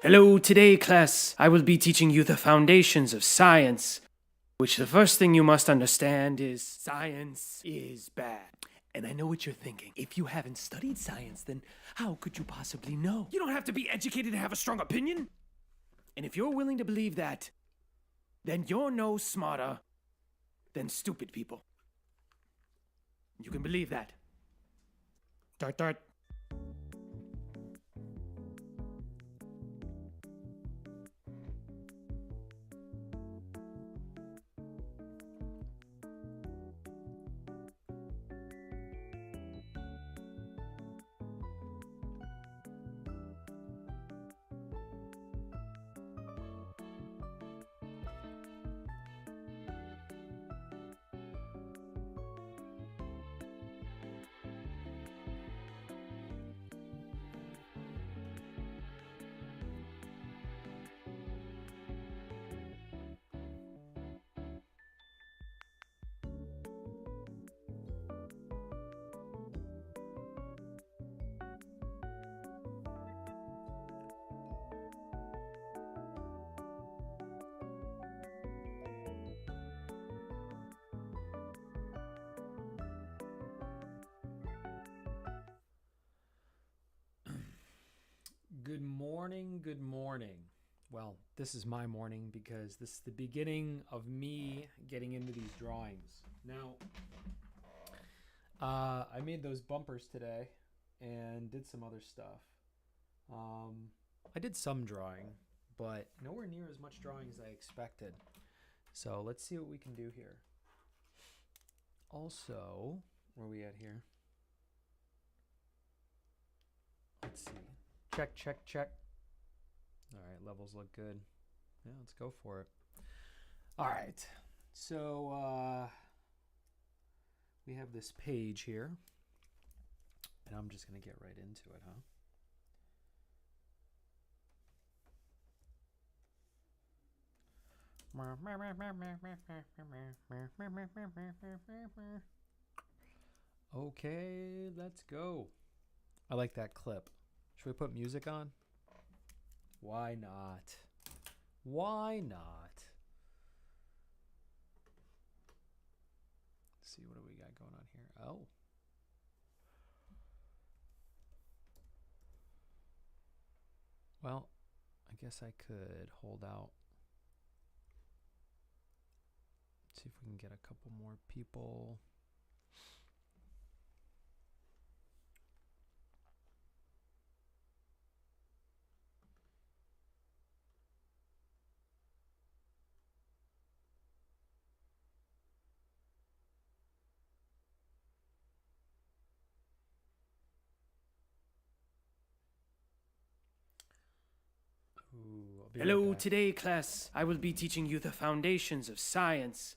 Hello, today, class, I will be teaching you the foundations of science, which the first thing you must understand is science is bad. And I know what you're thinking. If you haven't studied science, then how could you possibly know? You don't have to be educated to have a strong opinion. And if you're willing to believe that, then you're no smarter than stupid people. You can believe that. Dart, dart. Good morning. Well, this is my morning because this is the beginning of me getting into these drawings. Now, I made those bumpers today and did some other stuff. I did some drawing, but nowhere near as much drawing as I expected. So let's see what we can do here. Also, where are we at here? Let's see. Check, check, check. All right, levels look good. Yeah, let's go for it. All right, so we have this page here, and I'm just going to get right into it, huh? Okay, let's go. I like that clip. Should we put music on? Why not? Why not? Let's see, what do we got going on here? Oh. Well, I guess I could hold out. See if we can get a couple more people. Ooh, I'll be right Hello, back. today, class, I will be teaching you the foundations of science,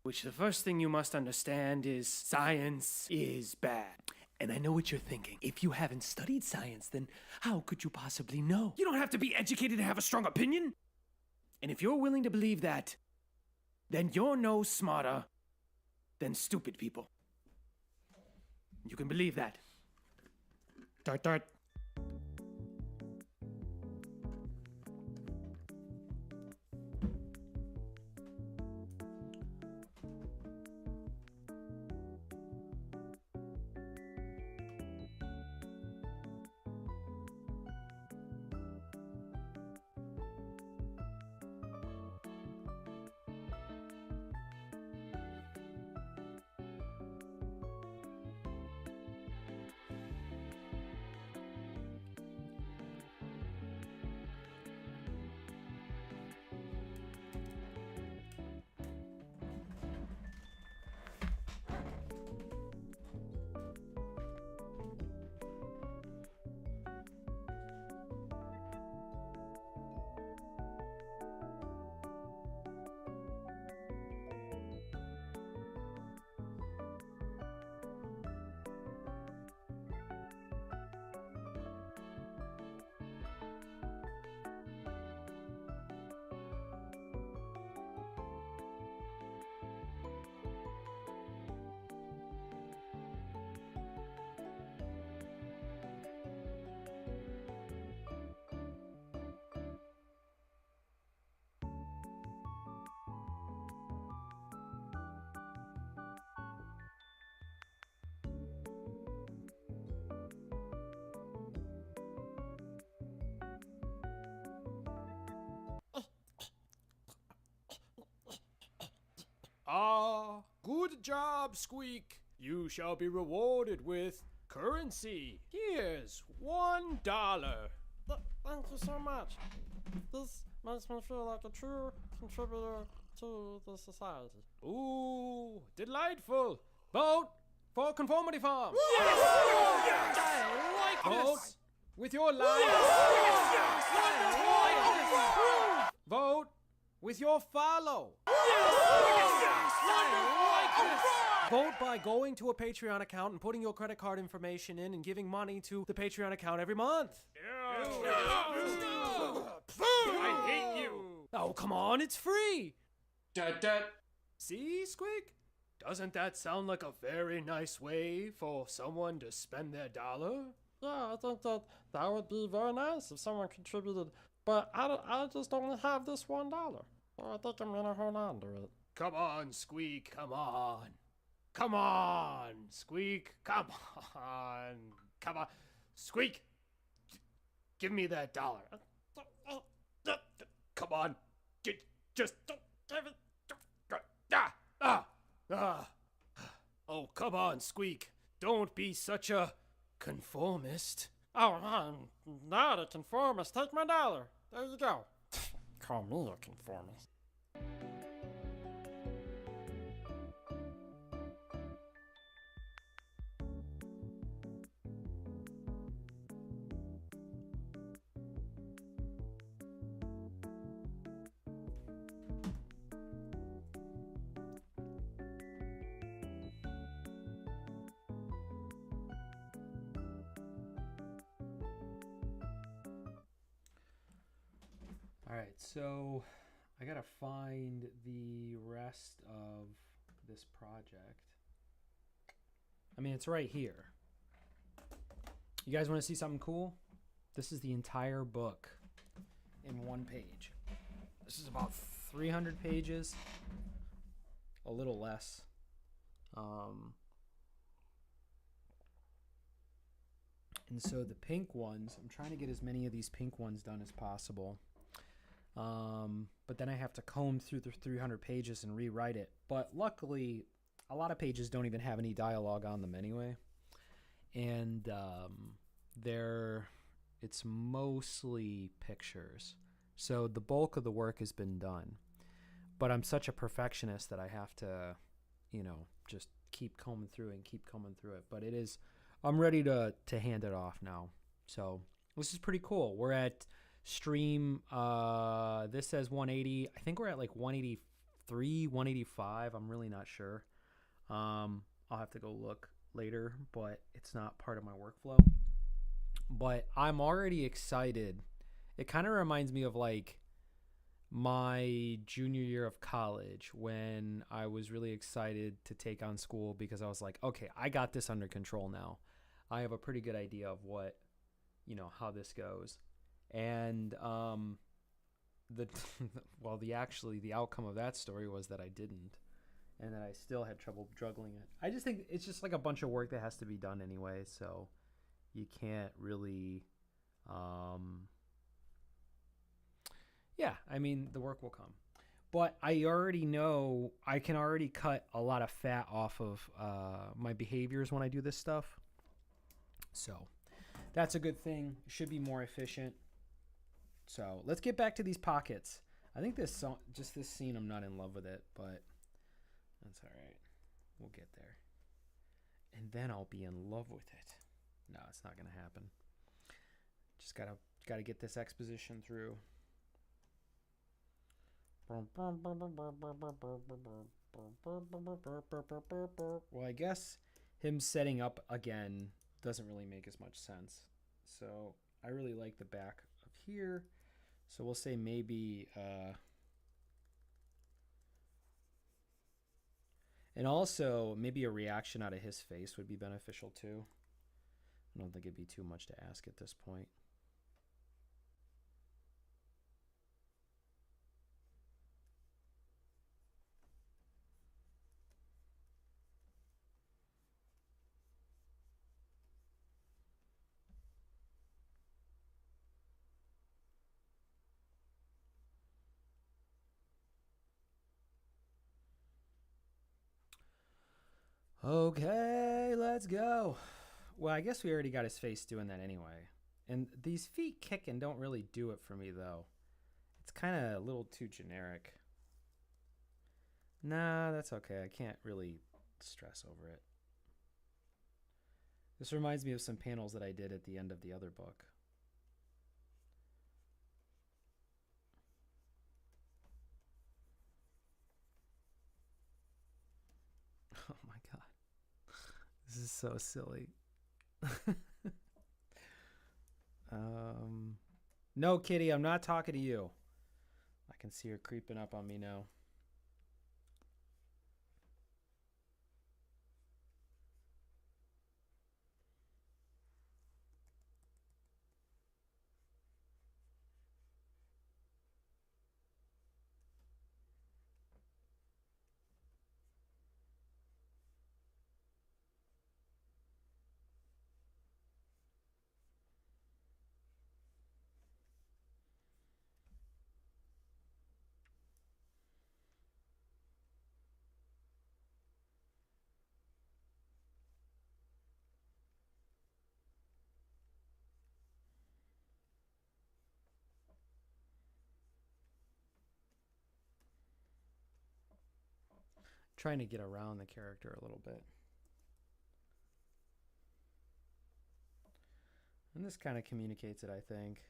which the first thing you must understand is science is bad. And I know what you're thinking. If you haven't studied science, then how could you possibly know? You don't have to be educated to have a strong opinion. And if you're willing to believe that, then you're no smarter than stupid people. You can believe that. Dart, dart. Ah, good job, Squeak. You shall be rewarded with currency. Here's $1. Thank you so much. This makes me feel like a true contributor to the society. Ooh, delightful. Vote for Conformity Farm. Vote with your life. Vote with your follow. Vote by going to a Patreon account and putting your credit card information in and giving money to the Patreon account every month. I hate you. Oh, come on, it's free. Dut, dut. See, Squeak? Doesn't that sound like a very nice way for someone to spend their dollar? Yeah, I think that would be very nice if someone contributed, but I just only have this $1. So I think I'm gonna hold on to it. Come on, Squeak, come on. Come on, Squeak, come on. Come on. Squeak, give me that $1. Come on. Just give it. Oh, come on, Squeak. Don't be such a conformist. Oh, I'm not a conformist. Take my $1. There you go. Call me a conformist. All right, so I gotta find the rest of this project. I mean, it's right here. You guys want to see something cool? This is the entire book in one page. This is about 300 pages, a little less. And so the pink ones, I'm trying to get as many of these pink ones done as possible. But then I have to comb through the 300 pages and rewrite it. But luckily, a lot of pages don't even have any dialogue on them anyway. And it's mostly pictures. So the bulk of the work has been done. But I'm such a perfectionist that I have to, just keep combing through it. But I'm ready to hand it off now. So this is pretty cool. We're at stream, this says 180. I think we're at like 183, 185. I'm really not sure. I'll have to go look later, but it's not part of my workflow. But I'm already excited. It kind of reminds me of like my junior year of college when I was really excited to take on school because I was like, okay, I got this under control now. I have a pretty good idea of what, how this goes. And the outcome of that story was that I didn't, and that I still had trouble juggling it. I just think it's just like a bunch of work that has to be done anyway, so you can't really the work will come. But I already know I can already cut a lot of fat off of my behaviors when I do this stuff. So that's a good thing. Should be more efficient. So let's get back to these pockets. I think this scene, I'm not in love with it, but that's all right. We'll get there. And then I'll be in love with it. No, it's not going to happen. Just gotta get this exposition through. Well, I guess him setting up again doesn't really make as much sense. So I really like the back of here. So we'll say maybe... and also, maybe a reaction out of his face would be beneficial too. I don't think it'd be too much to ask at this point. Okay, let's go. Well, I guess we already got his face doing that anyway. And these feet kicking don't really do it for me, though. It's kind of a little too generic. Nah, that's okay. I can't really stress over it. This reminds me of some panels that I did at the end of the other book. Oh my god. This is so silly. No, Kitty, I'm not talking to you. I can see her creeping up on me now. Trying to get around the character a little bit. And this kind of communicates it, I think.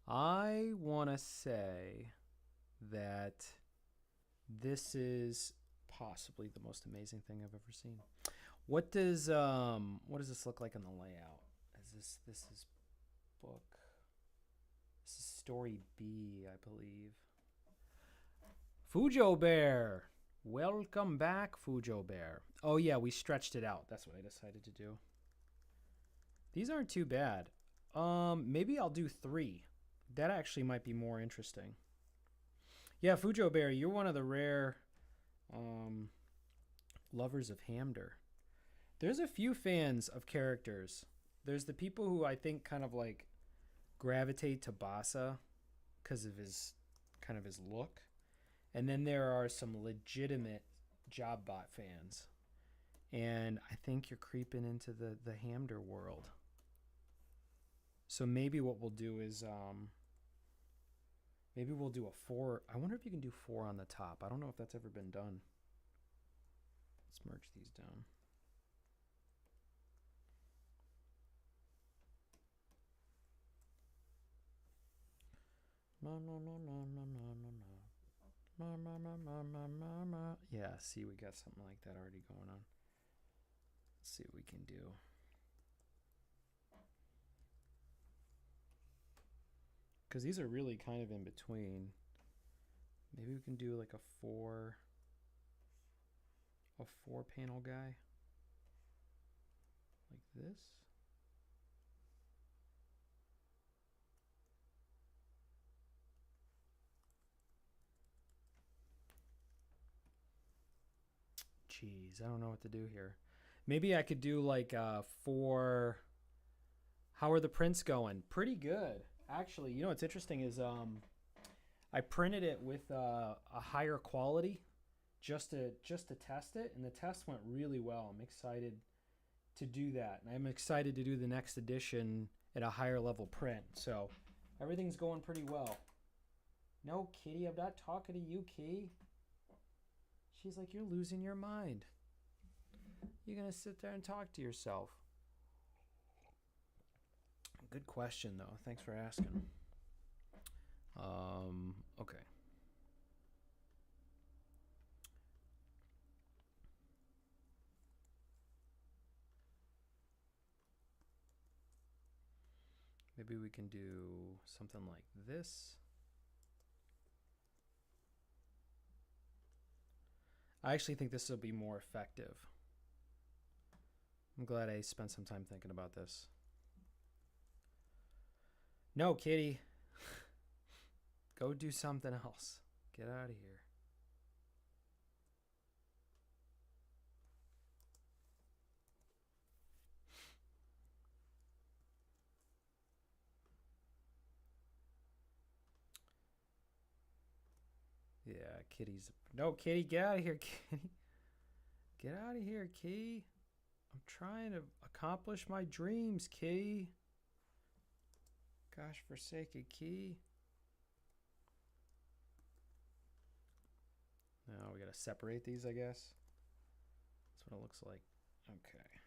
I want to say that this is possibly the most amazing thing I've ever seen. What does this look like in the layout? This is book. This is story B, I believe. Fujo Bear. Welcome back, Fujo Bear. Oh yeah, we stretched it out. That's what I decided to do. These aren't too bad. Maybe I'll do 3. That actually might be more interesting. Yeah, Fujo Bear, you're one of the rare lovers of Hamder. There's a few fans of characters. There's the people who I think kind of like gravitate to Basa because of his kind of his look. And then there are some legitimate Jobbot fans. And I think you're creeping into the Hamder world. So maybe what we'll do is maybe we'll do a 4. I wonder if you can do 4 on the top. I don't know if that's ever been done. Let's merge these down. Yeah, see, we got something like that already going on. Let's see what we can do. Because these are really kind of in between. Maybe we can do like a 4 panel guy. Like this. Jeez, I don't know what to do here. Maybe I could do like 4. How are the prints going? Pretty good. Actually, you know what's interesting is I printed it with a higher quality just to test it, and the test went really well. I'm excited to do that, and I'm excited to do the next edition at a higher level print. So everything's going pretty well. No, Kitty, I'm not talking to you, Key. She's like, you're losing your mind. You're gonna sit there and talk to yourself. Good question, though. Thanks for asking. Okay. Maybe we can do something like this. I actually think this will be more effective. I'm glad I spent some time thinking about this. No, Kitty. Go do something else. Get out of here. Yeah, Kitty's... No, Kitty, get out of here, Kitty. Get out of here, Kitty. I'm trying to accomplish my dreams, Kitty. Gosh forsaken, Kitty. Now we gotta separate these, I guess. That's what it looks like. Okay.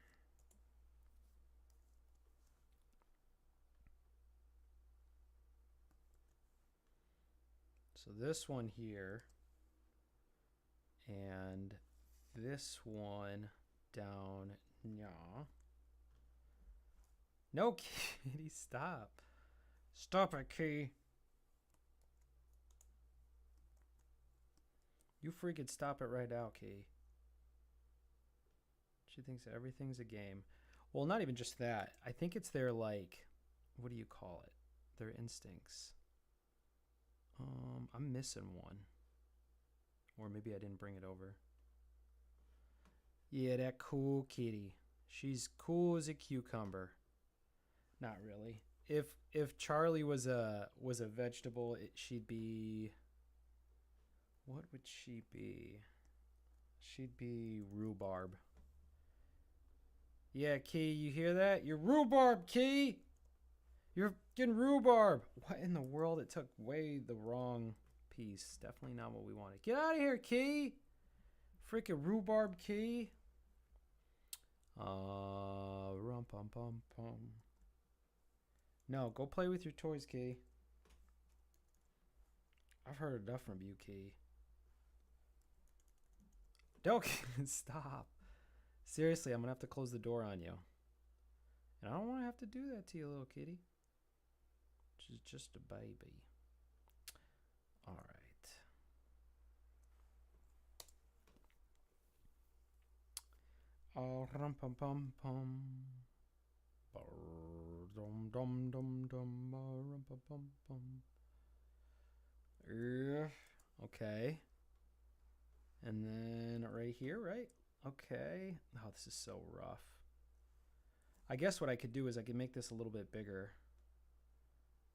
So this one here and this one down. No, Kitty, stop. Stop it, Key. You freaking stop it right now, Key. She thinks everything's a game. Well, not even just that. I think it's their, like, what do you call it? Their instincts. I'm missing one. Or maybe I didn't bring it over. Yeah, that cool kitty. She's cool as a cucumber. Not really. If Charlie was a vegetable, she'd be... What would she be? She'd be rhubarb. Yeah, Key, you hear that? You're rhubarb, Key! You're getting rhubarb! What in the world? It took way the wrong piece. Definitely not what we wanted. Get out of here, Key! Freaking rhubarb, Key. Rum pum pum pum. No, go play with your toys, Key. I've heard enough from you, Key. Don't stop. Seriously, I'm gonna have to close the door on you. And I don't want to have to do that to you, little kitty. She's just a baby. All right. Rum pum pum pum. Dum dum dum dum. Rum pum pum pum. Okay. And then right here, right? Okay. Oh, this is so rough. I guess what I could do is I could make this a little bit bigger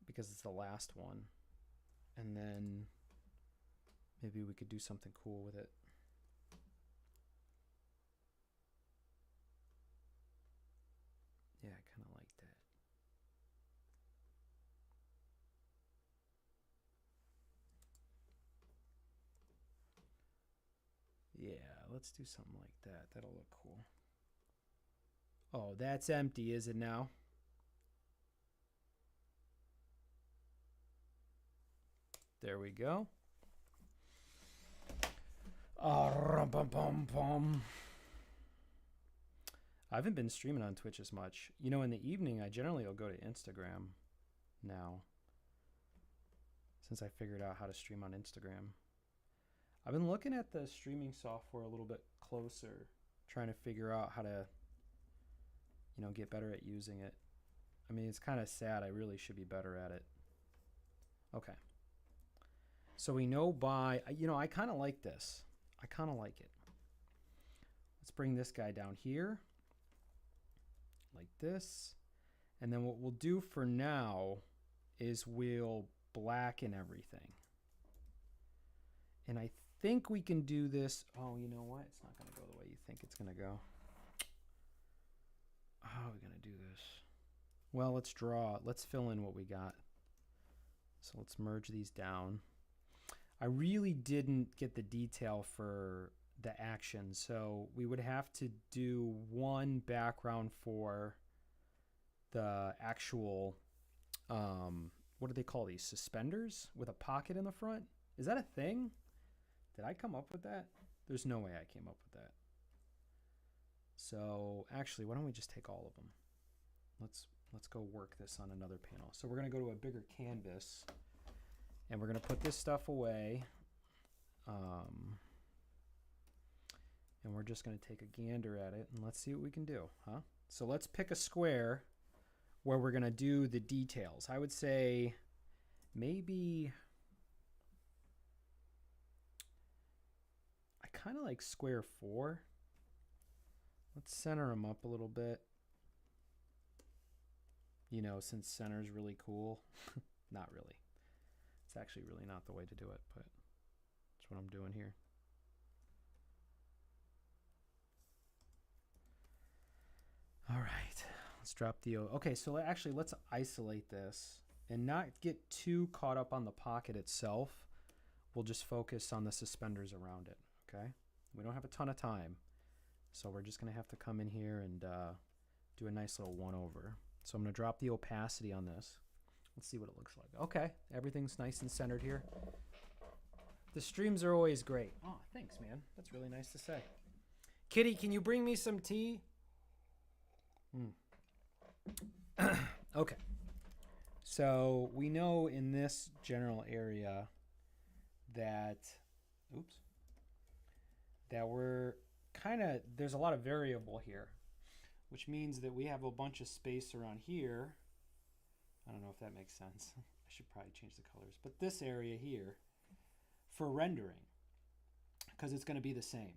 because it's the last one. And then maybe we could do something cool with it. Yeah, I kind of like that. Yeah, let's do something like that. That'll look cool. Oh, that's empty, is it now? There we go. Oh, bum, bum, bum. I haven't been streaming on Twitch as much. You know, in the evening, I generally will go to Instagram now. Since I figured out how to stream on Instagram. I've been looking at the streaming software a little bit closer, trying to figure out how to, you know, get better at using it. I mean, it's kind of sad. I really should be better at it. Okay. So we know by, you know, I kind of like this. I kind of like it. Let's bring this guy down here. Like this. And then what we'll do for now is we'll blacken everything. And I think we can do this. Oh, you know what? It's not going to go the way you think it's going to go. How are we going to do this? Well, let's draw. Let's fill in what we got. So let's merge these down. I really didn't get the detail for the action. So we would have to do one background for the actual, what do they call these? Suspenders with a pocket in the front? Is that a thing? Did I come up with that? There's no way I came up with that. So actually, why don't we just take all of them? Let's go work this on another panel. So we're going to go to a bigger canvas, and we're going to put this stuff away. And we're just going to take a gander at it, and let's see what we can do, huh? So let's pick a square where we're going to do the details. I would say maybe... I kind of like square 4. Let's center them up a little bit. You know, since center is really cool. Not really. It's actually really not the way to do it, but that's what I'm doing here. All right, let's drop the O. Okay, so actually let's isolate this and not get too caught up on the pocket itself. We'll just focus on the suspenders around it, okay? We don't have a ton of time, so we're just gonna have to come in here and do a nice little 1/over. So I'm gonna drop the opacity on this. Let's see what it looks like. Okay, everything's nice and centered here. The streams are always great. Oh, thanks, man. That's really nice to say. Kitty, can you bring me some tea? Okay. So we know in this general area that, that we're kind of, there's a lot of variable here, which means that we have a bunch of space around here. I don't know if that makes sense. I should probably change the colors. But this area here for rendering, because it's going to be the same.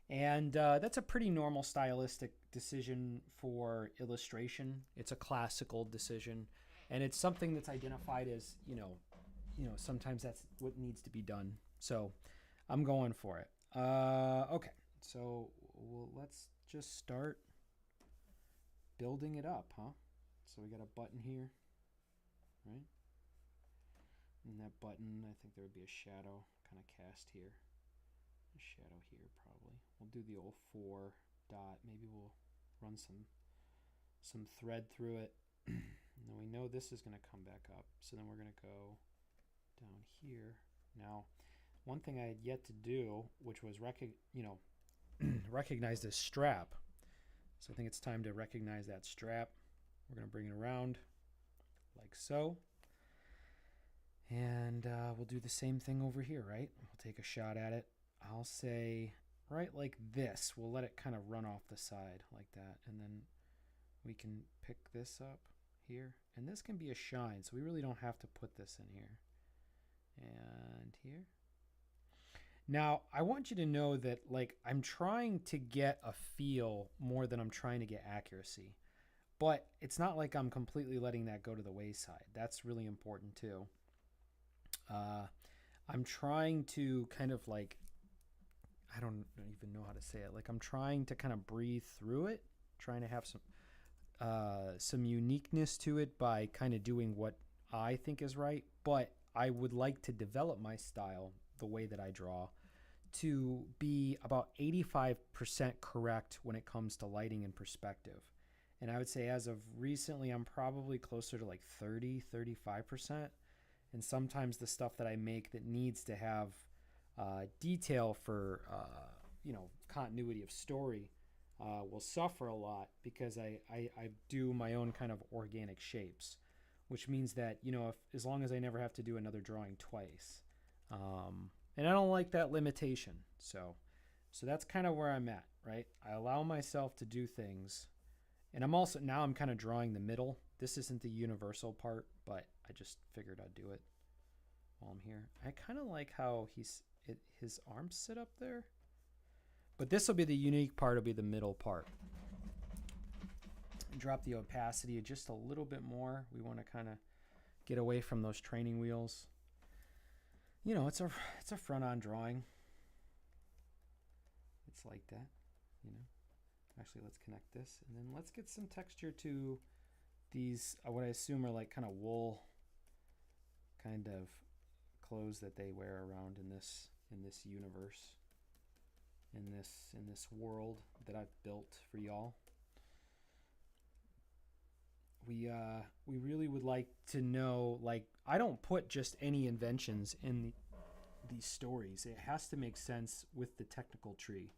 And that's a pretty normal stylistic decision for illustration. It's a classical decision. And it's something that's identified as, you know, sometimes that's what needs to be done. So I'm going for it. Okay, so let's just start building it up, huh? So we got a button here, right? And that button, I think there would be a shadow kind of cast here. A shadow here probably. We'll do the old 4 dot. Maybe we'll run some thread through it. And then we know this is going to come back up. So then we're going to go down here. Now, one thing I had yet to do, which was recognize this strap. So I think it's time to recognize that strap. We're going to bring it around like so. And we'll do the same thing over here, right? We'll take a shot at it. I'll say right like this. We'll let it kind of run off the side like that. And then we can pick this up here. And this can be a shine, so we really don't have to put this in here. And here. Now, I want you to know that like I'm trying to get a feel more than I'm trying to get accuracy. But it's not like I'm completely letting that go to the wayside. That's really important too. I'm trying to kind of like, I don't even know how to say it. Like I'm trying to kind of breathe through it, trying to have some uniqueness to it by kind of doing what I think is right. But I would like to develop my style, the way that I draw, to be about 85% correct when it comes to lighting and perspective. And I would say as of recently, I'm probably closer to like 35%. And sometimes the stuff that I make that needs to have detail for, continuity of story will suffer a lot because I do my own kind of organic shapes, which means that, as long as I never have to do another drawing twice. And I don't like that limitation. So that's kind of where I'm at, right? I allow myself to do things. And I'm kind of drawing the middle. This isn't the universal part, but I just figured I'd do it while I'm here. I kind of like how his arms sit up there. But this will be the unique part, will be the middle part. Drop the opacity just a little bit more. We want to kind of get away from those training wheels. It's a front-on drawing. It's like that, Actually, let's connect this, and then let's get some texture to these, what I assume are like kind of wool kind of clothes that they wear around in this universe, in this world that I've built for y'all. We really would like to know, like, I don't put just any inventions in these stories. It has to make sense with the technical tree.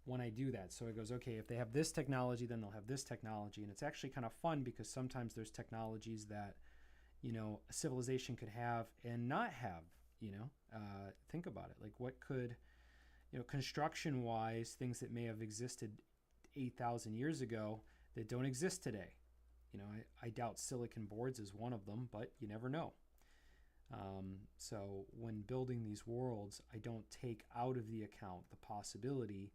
When I do that. So it goes, okay, if they have this technology, then they'll have this technology. And it's actually kind of fun because sometimes there's technologies that, a civilization could have and not have, think about it. Like what could, construction wise, things that may have existed 8,000 years ago that don't exist today. I doubt silicon boards is one of them, but you never know. So when building these worlds, I don't take out of the account the possibility,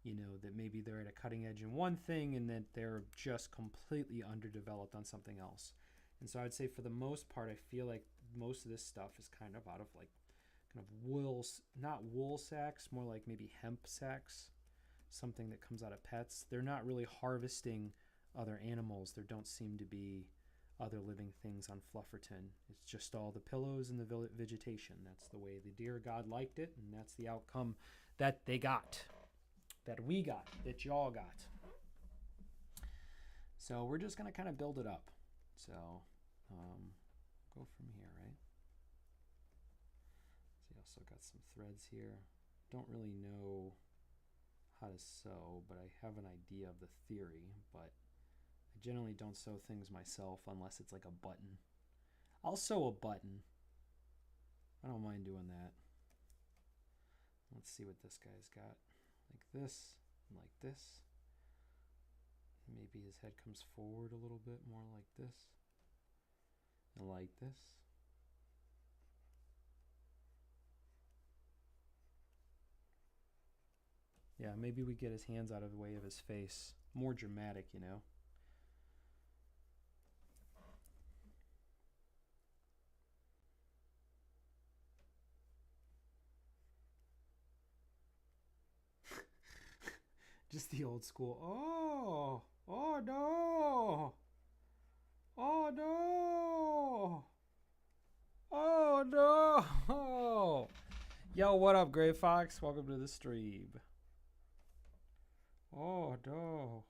that maybe they're at a cutting edge in one thing and that they're just completely underdeveloped on something else. And so I'd say for the most part, I feel like most of this stuff is kind of out of like kind of wool, not wool sacks, more like maybe hemp sacks, something that comes out of pets. They're not really harvesting other animals. There don't seem to be other living things on Flufferton. It's just all the pillows and the vegetation. That's the way the deer god liked it, and that's the outcome that they got, that we got, that y'all got. So we're just going to kind of build it up. So go from here, right? See, also got some threads here. Don't really know how to sew, but I have an idea of the theory, but I generally don't sew things myself unless it's like a button. I'll sew a button. I don't mind doing that. Let's see what this guy's got. Like this, and like this. Maybe his head comes forward a little bit more like this. And like this. Yeah, maybe we get his hands out of the way of his face. More dramatic, Just the old school. Oh no. Oh no. Oh no. Yo, what up, Gray Fox? Welcome to the stream. Oh no.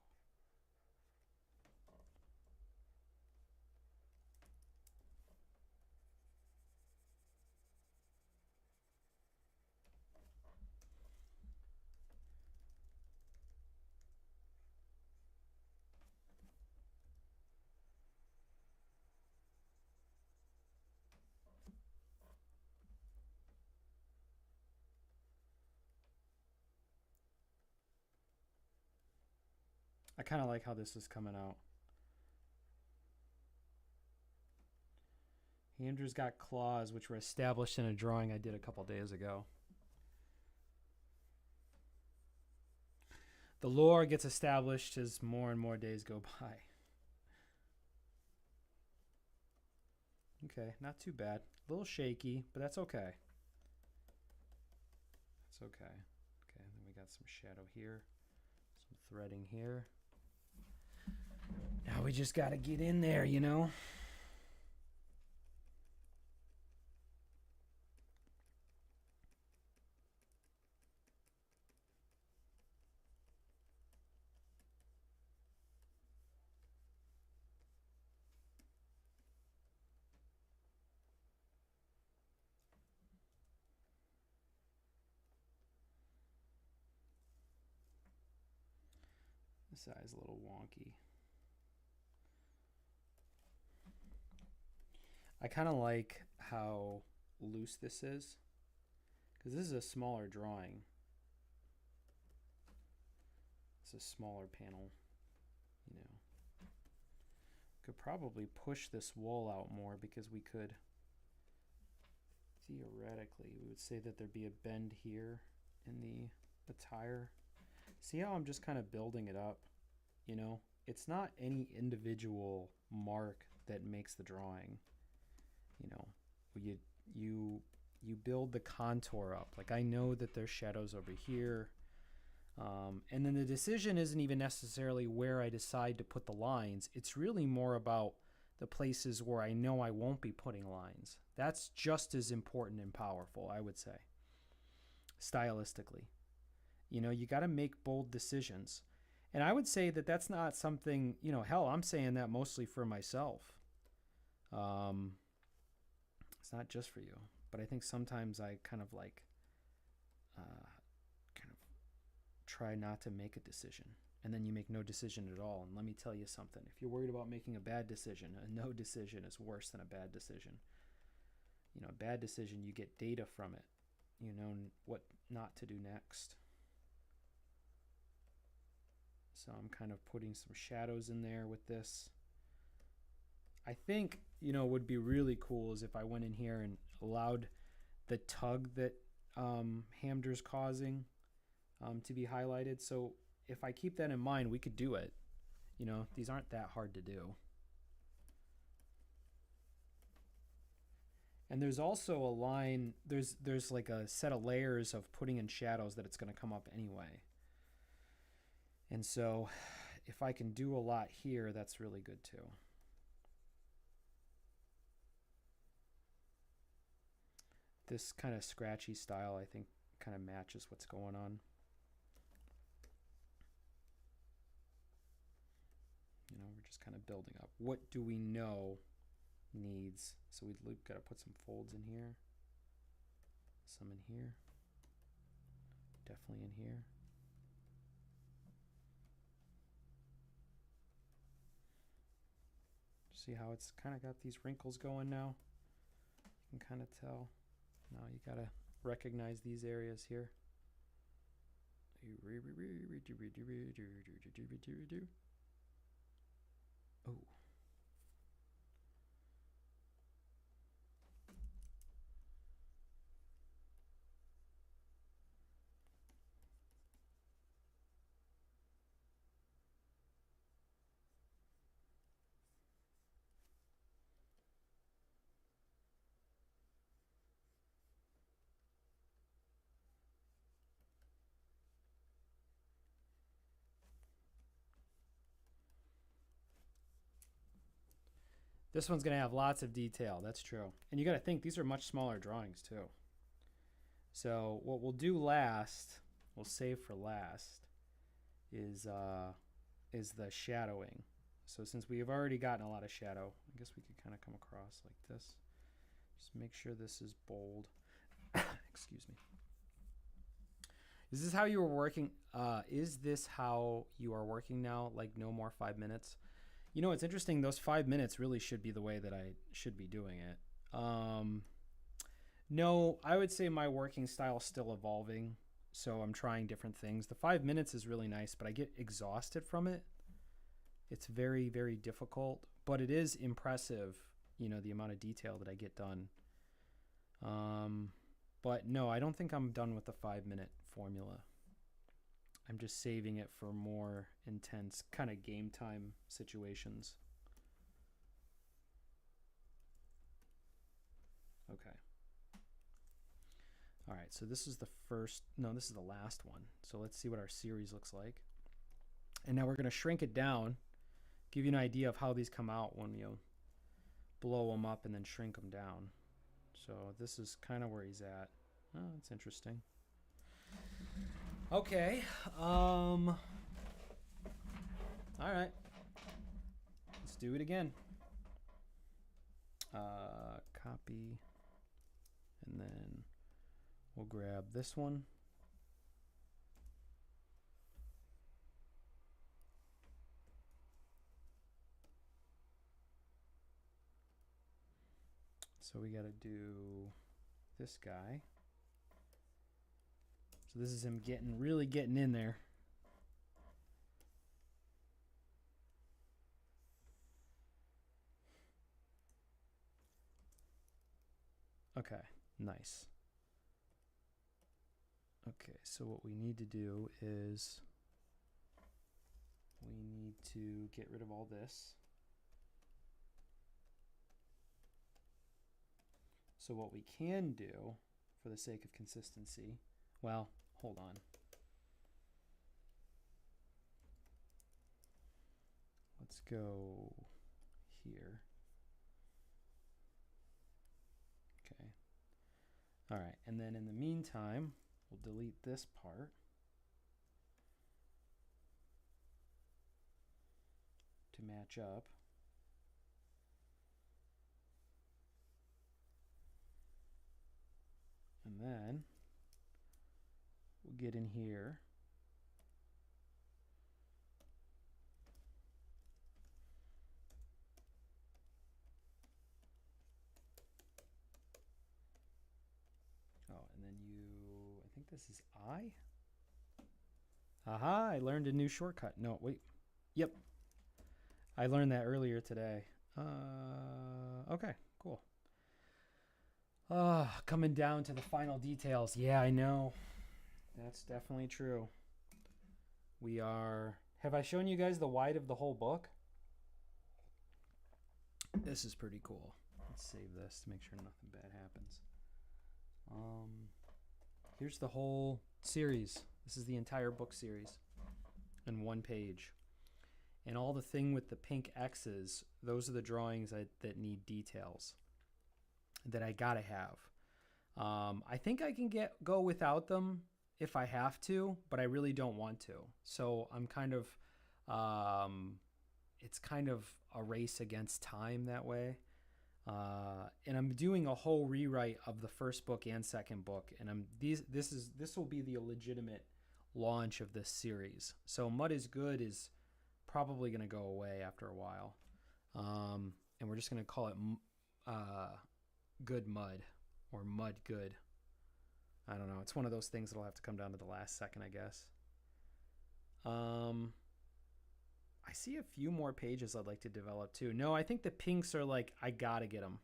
I kind of like how this is coming out. Hamder's got claws, which were established in a drawing I did a couple days ago. The lore gets established as more and more days go by. Okay, not too bad. A little shaky, but that's okay. That's okay. Okay, then we got some shadow here, some threading here. Now we just got to get in there, you know? This eye's a little wonky. I kind of like how loose this is, because this is a smaller drawing. It's a smaller panel, you know. Could probably push this wool out more, because we could, theoretically, we would say that there'd be a bend here in the tire. See how I'm just kind of building it up, you know? It's not any individual mark that makes the drawing, you know. You build the contour up. Like, I know that there's shadows over here, and then the decision isn't even necessarily where I decide to put the lines. It's really more about the places where I know I won't be putting lines. That's just as important and powerful, I would say, stylistically. You know, you got to make bold decisions. And I would say that that's not something, you know, hell, I'm saying that mostly for myself. It's not just for you. But I think sometimes I kind of like, kind of try not to make a decision. And then you make no decision at all. And let me tell you something. If you're worried about making a bad decision, a no decision is worse than a bad decision. You know, a bad decision, you get data from it. You know what not to do next. So I'm kind of putting some shadows in there with this. I think, you know, would be really cool is if I went in here and allowed the tug that Hamder's causing to be highlighted. So if I keep that in mind, we could do it. You know, these aren't that hard to do. And there's also a line, there's like a set of layers of putting in shadows that it's going to come up anyway. And so if I can do a lot here, that's really good too. This kind of scratchy style, I think, kind of matches what's going on. You know, we're just kind of building up. What do we know needs? So we've got to put some folds in here. Some in here. Definitely in here. See how it's kind of got these wrinkles going now? You can kind of tell. Now you got to recognize these areas here. Oh. This one's going to have lots of detail. That's true. And you got to think these are much smaller drawings too. So what we'll do last, we'll save for last, is the shadowing. So since we have already gotten a lot of shadow, I guess we could kind of come across like this. Just make sure this is bold. Excuse me. Is this how you were working? Is this how you are working now? Like no more 5 minutes? You know, it's interesting. Those 5 minutes really should be the way that I should be doing it. No, I would say my working style is still evolving. So I'm trying different things. The 5 minutes is really nice, but I get exhausted from it. It's very, very difficult, but it is impressive, you know, the amount of detail that I get done. But no, I don't think I'm done with the 5-minute formula. I'm just saving it for more intense kind of game time situations. Okay. All right, so this is the this is the last one. So let's see what our series looks like. And now we're going to shrink it down, give you an idea of how these come out when you blow them up and then shrink them down. So this is kind of where he's at. Oh, that's interesting. Okay. All right. Let's do it again. Copy. And then we'll grab this one. So we got to do this guy. So this is him really getting in there. Okay, nice. Okay, so what we need to do is we need to get rid of all this. So what we can do, for the sake of consistency, well, hold on. Let's go here. Okay. All right, and then in the meantime, we'll delete this part. To match up. And then we'll get in here. Oh, and then I think this is I. Aha, I learned a new shortcut. No, wait. Yep. I learned that earlier today. Okay, cool. Coming down to the final details. Yeah, I know. That's definitely true. We are... Have I shown you guys the wide of the whole book? This is pretty cool. Let's save this to make sure nothing bad happens. Here's the whole series. This is the entire book series in one page. And all the thing with the pink X's, those are the drawings that need details that I gotta have. I think I can go without them if I have to, but I really don't want to. So I'm kind of, it's kind of a race against time that way. And I'm doing a whole rewrite of the first book and second book, and this will be the legitimate launch of this series. So Mud is Good is probably going to go away after a while, and we're just going to call it Good Mud or Mud Good. I don't know. It's one of those things that'll have to come down to the last second, I guess. I see a few more pages I'd like to develop too. No, I think the pinks are like, I gotta get them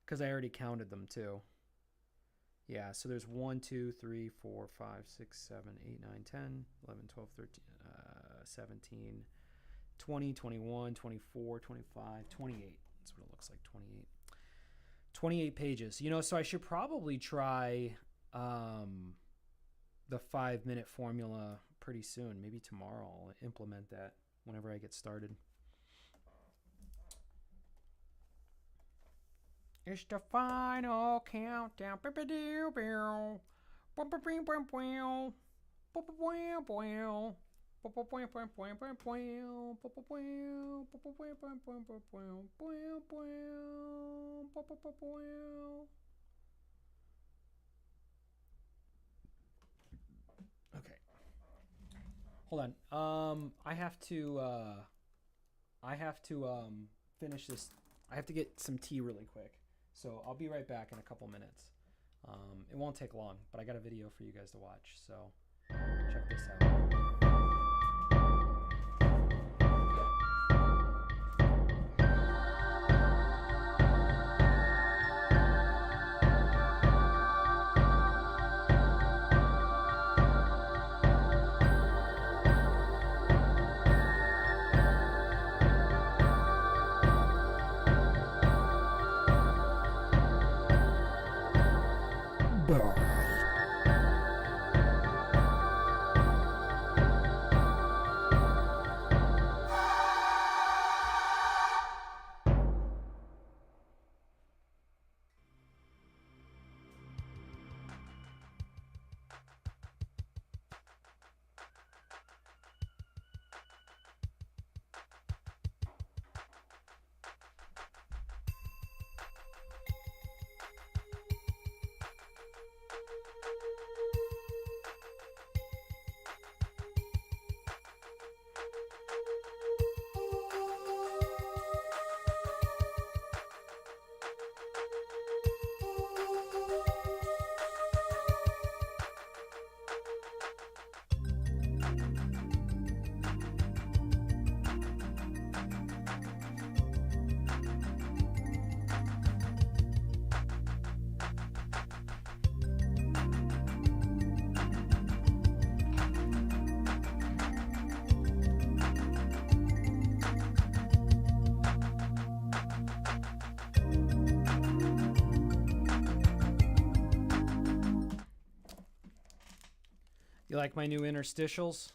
because I already counted them too. Yeah, so there's 1, 2, 3, 4, 5, 6, 7, 8, 9, 10, 11, 12, 13, 17, 20, 21, 24, 25, 28. That's what it looks like, 28. 28 pages. You know, so I should probably try the 5-minute formula pretty soon. Maybe tomorrow I'll implement that whenever I get started. It's the final countdown. Okay. Hold on. I have to finish this. I have to get some tea really quick. So I'll be right back in a couple minutes. It won't take long, but I got a video for you guys to watch. So check this out. You like my new interstitials?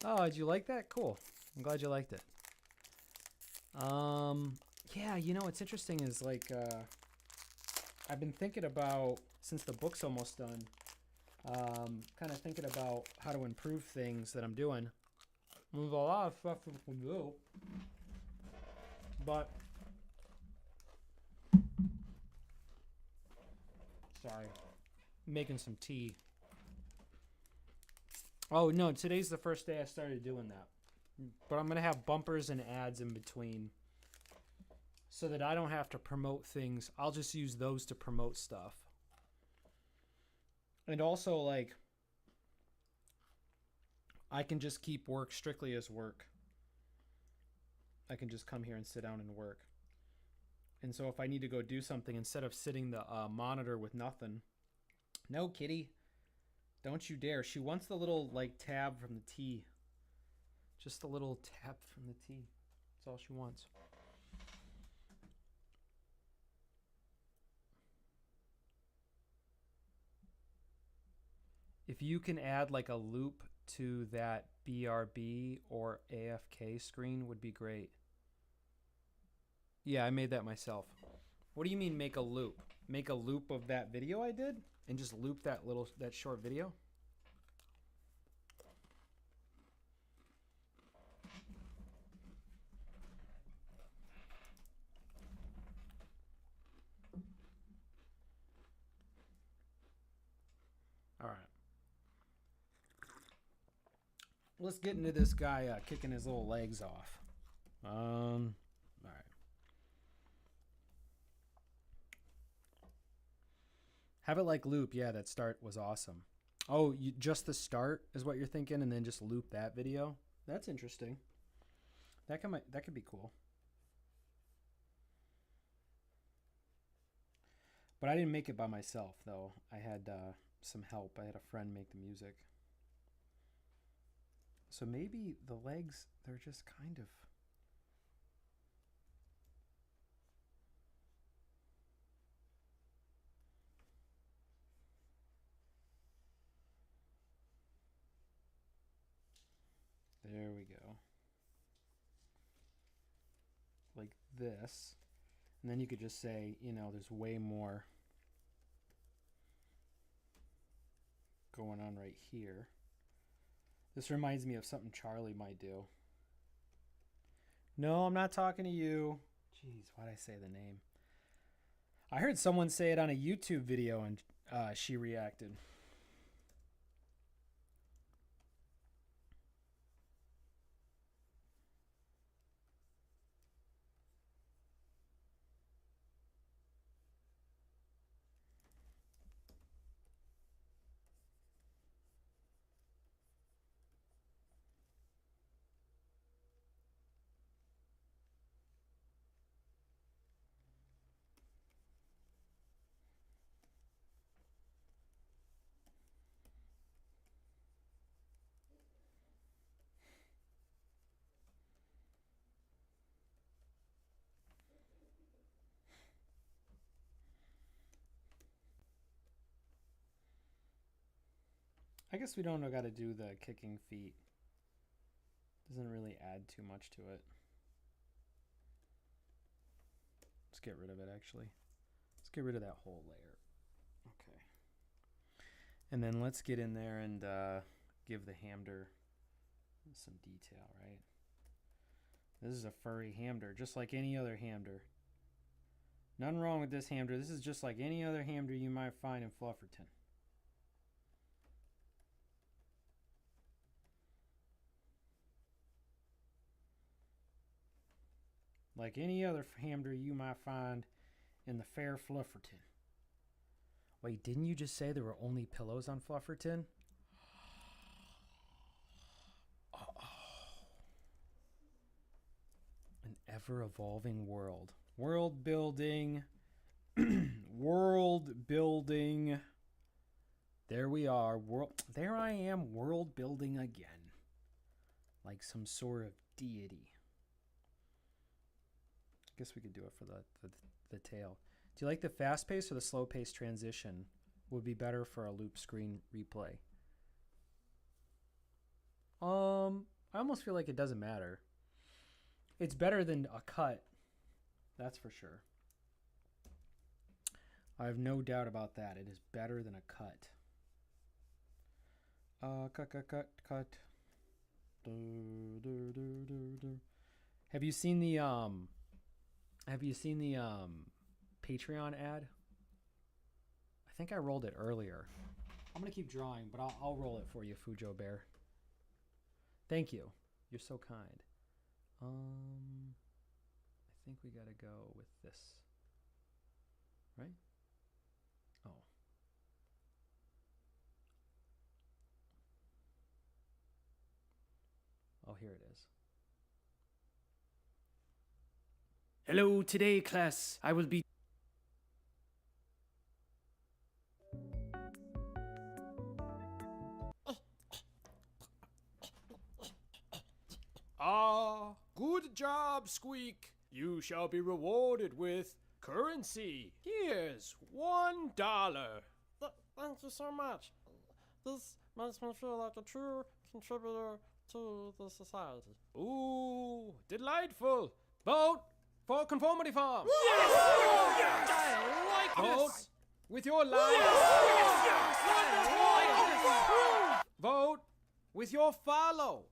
Oh, did you like that? Cool. I'm glad you liked it. Yeah, you know what's interesting is like I've been thinking about, since the book's almost done, kind of thinking about how to improve things that I'm doing. There's a lot of stuff we can do, but sorry, making some tea. Oh no, today's the first day I started doing that. But I'm going to have bumpers and ads in between so that I don't have to promote things. I'll just use those to promote stuff. And also, like, I can just keep work strictly as work. I can just come here and sit down and work. And so if I need to go do something, instead of sitting the monitor with nothing. No, kitty. Don't you dare. She wants the little, like, tab from the tea. Just a little tab from the tea. That's all she wants. If you can add like a loop to that BRB or AFK screen would be great. Yeah, I made that myself. What do you mean make a loop? Make a loop of that video I did and just loop that short video? All right. Let's get into this guy kicking his little legs off. All right. Have it like loop. Yeah, that start was awesome. Oh, just the start is what you're thinking, and then just loop that video. That's interesting. That could be cool. But I didn't make it by myself, though. I had some help. I had a friend make the music. So maybe the legs, they're just kind of... There we go. Like this. And then you could just say, you know, there's way more going on right here. This reminds me of something Charlie might do. No, I'm not talking to you. Jeez, why'd I say the name? I heard someone say it on a YouTube video and she reacted. I guess we don't got to do the kicking feet. Doesn't really add too much to it. Let's get rid of it, actually. Let's get rid of that whole layer. Okay. And then let's get in there and give the hamster some detail, right? This is a furry hamster, just like any other hamster. Nothing wrong with this hamster. This is just like any other hamster you might find in Flufferton. Like any other hamster you might find in the fair Flufferton. Wait, didn't you just say there were only pillows on Flufferton? An ever-evolving world. World building. World building. There we are. There I am, world building again. Like some sort of deity. I guess we could do it for the tail. Do you like the fast pace or the slow pace transition? Would be better for a loop screen replay. I almost feel like it doesn't matter. It's better than a cut. That's for sure. I have no doubt about that. It is better than a cut. Cut. Have you seen the Patreon ad? I think I rolled it earlier. I'm gonna keep drawing, but I'll roll it for you, Fujo Bear. Thank you. You're so kind. I think we gotta go with this. Right? Oh. Oh, here it is. Hello, today, class, I will be... Ah, good job, Squeak. You shall be rewarded with currency. Here's $1. Thank you so much. This makes me feel like a true contributor to the society. Ooh, delightful. Vote for Conformity Farm. I like Vote this. with your life. Vote with your follow.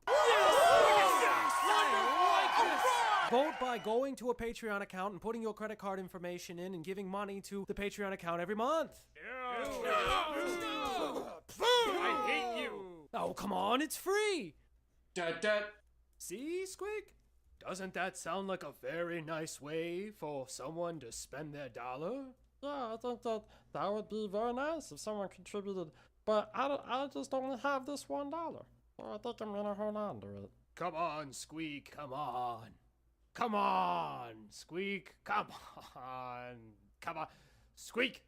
Vote by going to a Patreon account and putting your credit card information in and giving money to the Patreon account every month. I hate you! Oh, come on, it's free. See, Squeak? Doesn't that sound like a very nice way for someone to spend their dollar? Yeah, I think that would be very nice if someone contributed. But I just only have this $1. So I think I'm gonna hold on to it. Come on, Squeak, come on. Come on, Squeak, come on. Come on. Squeak,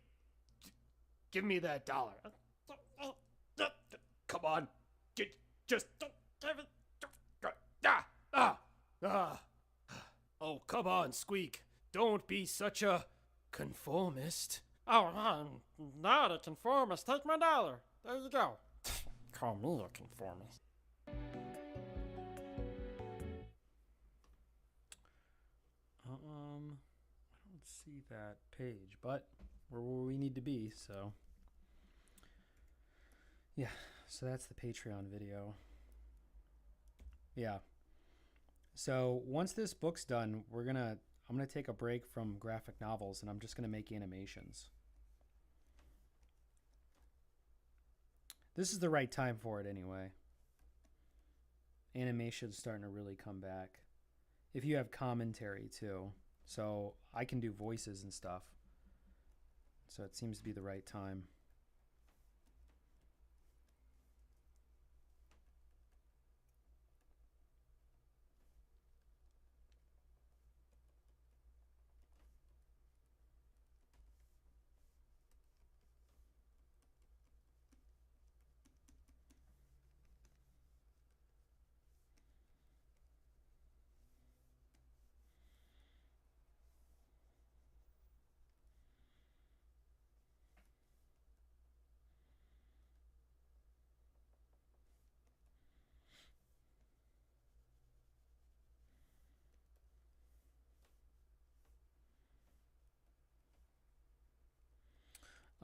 give me that dollar. Come on. Just give it. Oh, come on, Squeak. Don't be such a conformist. Oh, I'm not a conformist. Take my $1. There you go. Call me a conformist. I don't see that page, but we're where we need to be, so. Yeah, so that's the Patreon video. Yeah. So once this book's done, I'm gonna take a break from graphic novels and I'm just gonna make animations. This is the right time for it anyway. Animation's starting to really come back. If you have commentary too. So I can do voices and stuff. So it seems to be the right time.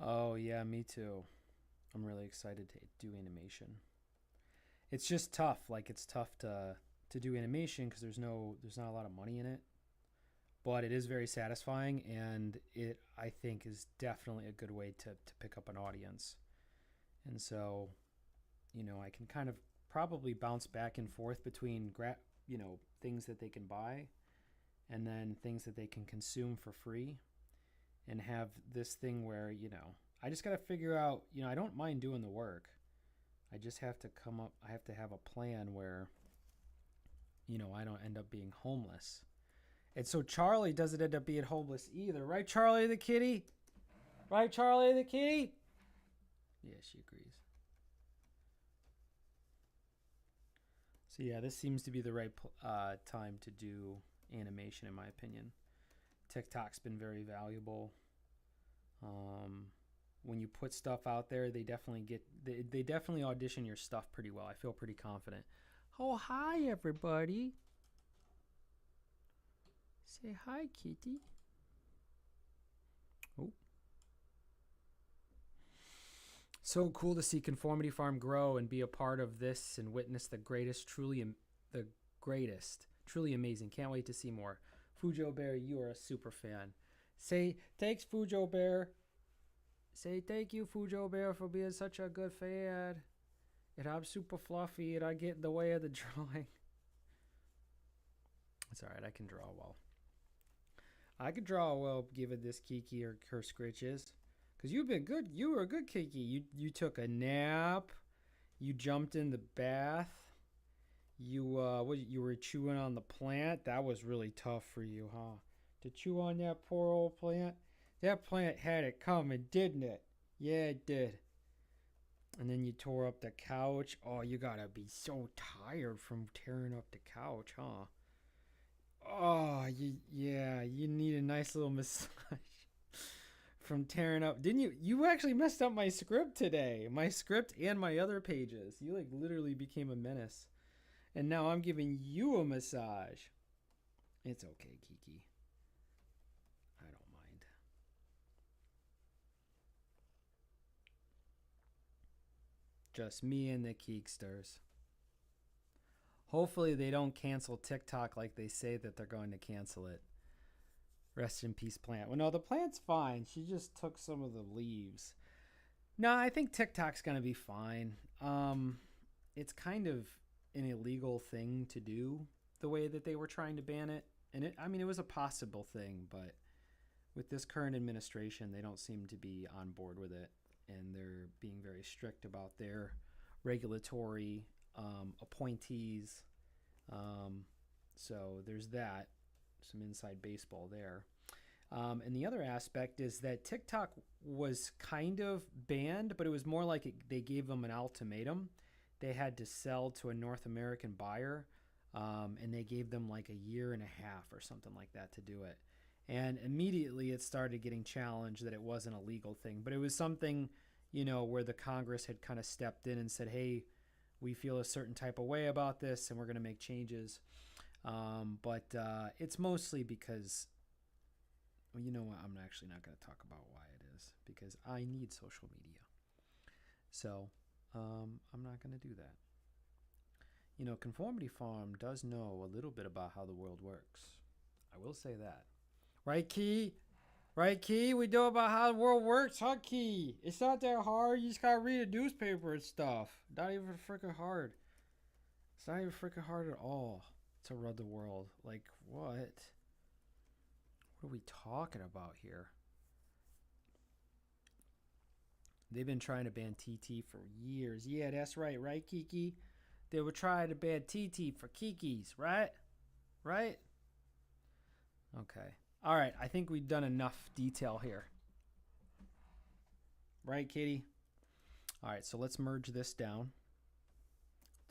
Oh yeah, me too. I'm really excited to do animation. It's just tough. Like it's tough to do animation because there's not a lot of money in it. But it is very satisfying, and it I think is definitely a good way to pick up an audience. And so, I can kind of probably bounce back and forth between things that they can buy and then things that they can consume for free, and have this thing where, I just got to figure out, I don't mind doing the work. I just have to I have to have a plan where, I don't end up being homeless. And so Charlie doesn't end up being homeless either. Right, Charlie the kitty? Right, Charlie the kitty? Yeah, she agrees. So yeah, this seems to be the right time to do animation, in my opinion. TikTok's been very valuable. When you put stuff out there, they definitely audition your stuff pretty well. I feel pretty confident. Oh, hi everybody. Say hi, kitty. Oh. So cool to see Conformity Farm grow and be a part of this and witness the greatest, truly amazing. Can't wait to see more. Fujo Bear, you are a super fan. Say thanks, Fujo Bear. Say thank you, Fujo Bear, for being such a good fan. And I'm super fluffy and I get in the way of the drawing. It's alright, I can draw well. I could draw well given this Kiki or her scritches. Because you've been good. You were a good Kiki. You took a nap. You jumped in the bath. You were chewing on the plant. That was really tough for you, huh? To chew on that poor old plant. That plant had it coming, didn't it? Yeah, it did. And then you tore up the couch. Oh, you gotta be so tired from tearing up the couch, huh? Oh, you need a nice little massage from tearing up. Didn't you? You actually messed up my script today. My script and my other pages. You literally became a menace. And now I'm giving you a massage. It's okay, Kiki. I don't mind. Just me and the Keeksters. Hopefully they don't cancel TikTok like they say that they're going to cancel it. Rest in peace, plant. Well, no, the plant's fine. She just took some of the leaves. No, I think TikTok's going to be fine. It's kind of an illegal thing to do the way that they were trying to ban it. And it was a possible thing, but with this current administration, they don't seem to be on board with it. And they're being very strict about their regulatory appointees. So there's that. Some inside baseball there. And the other aspect is that TikTok was kind of banned, but it was more like they gave them an ultimatum. They had to sell to a North American buyer, and they gave them like a year and a half or something like that to do it. And immediately it started getting challenged that it wasn't a legal thing, but it was something, where the Congress had kind of stepped in and said, hey, we feel a certain type of way about this and we're going to make changes. But it's mostly because, well, you know what? I'm actually not going to talk about why it is, because I need social media. So I'm not going to do that. Conformity Farm does know a little bit about how the world works. I will say that. Right, Key? Right, Key? We know about how the world works, huh, Key? It's not that hard. You just got to read a newspaper and stuff. Not even freaking hard. It's not even freaking hard at all to run the world. Like, what? What are we talking about here? They've been trying to ban TT for years. Yeah, that's right. Right, Kiki? They were trying to ban TT for Kikis, right? Right? Okay. All right. I think we've done enough detail here. Right, Kitty? All right. So let's merge this down.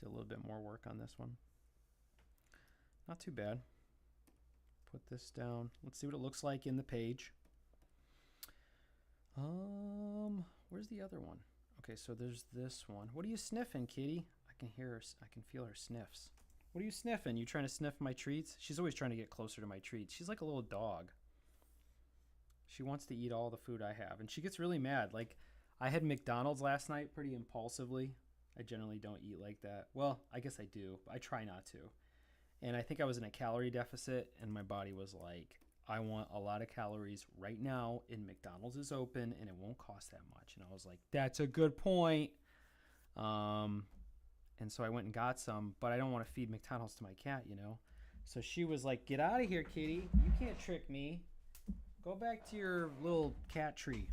Do a little bit more work on this one. Not too bad. Put this down. Let's see what it looks like in the page. Where's the other one? Okay, so there's this one. What are you sniffing, Kitty? I can hear her. I can feel her sniffs. What are you sniffing? You trying to sniff my treats? She's always trying to get closer to my treats. She's like a little dog. She wants to eat all the food I have, and she gets really mad. Like, I had McDonald's last night pretty impulsively. I generally don't eat like that. Well, I guess I do. I try not to. And I think I was in a calorie deficit, and my body was like, I want a lot of calories right now, and McDonald's is open, and it won't cost that much. And I was like, that's a good point. And so I went and got some, but I don't want to feed McDonald's to my cat, you know. So she was like, get out of here, kitty. You can't trick me. Go back to your little cat tree.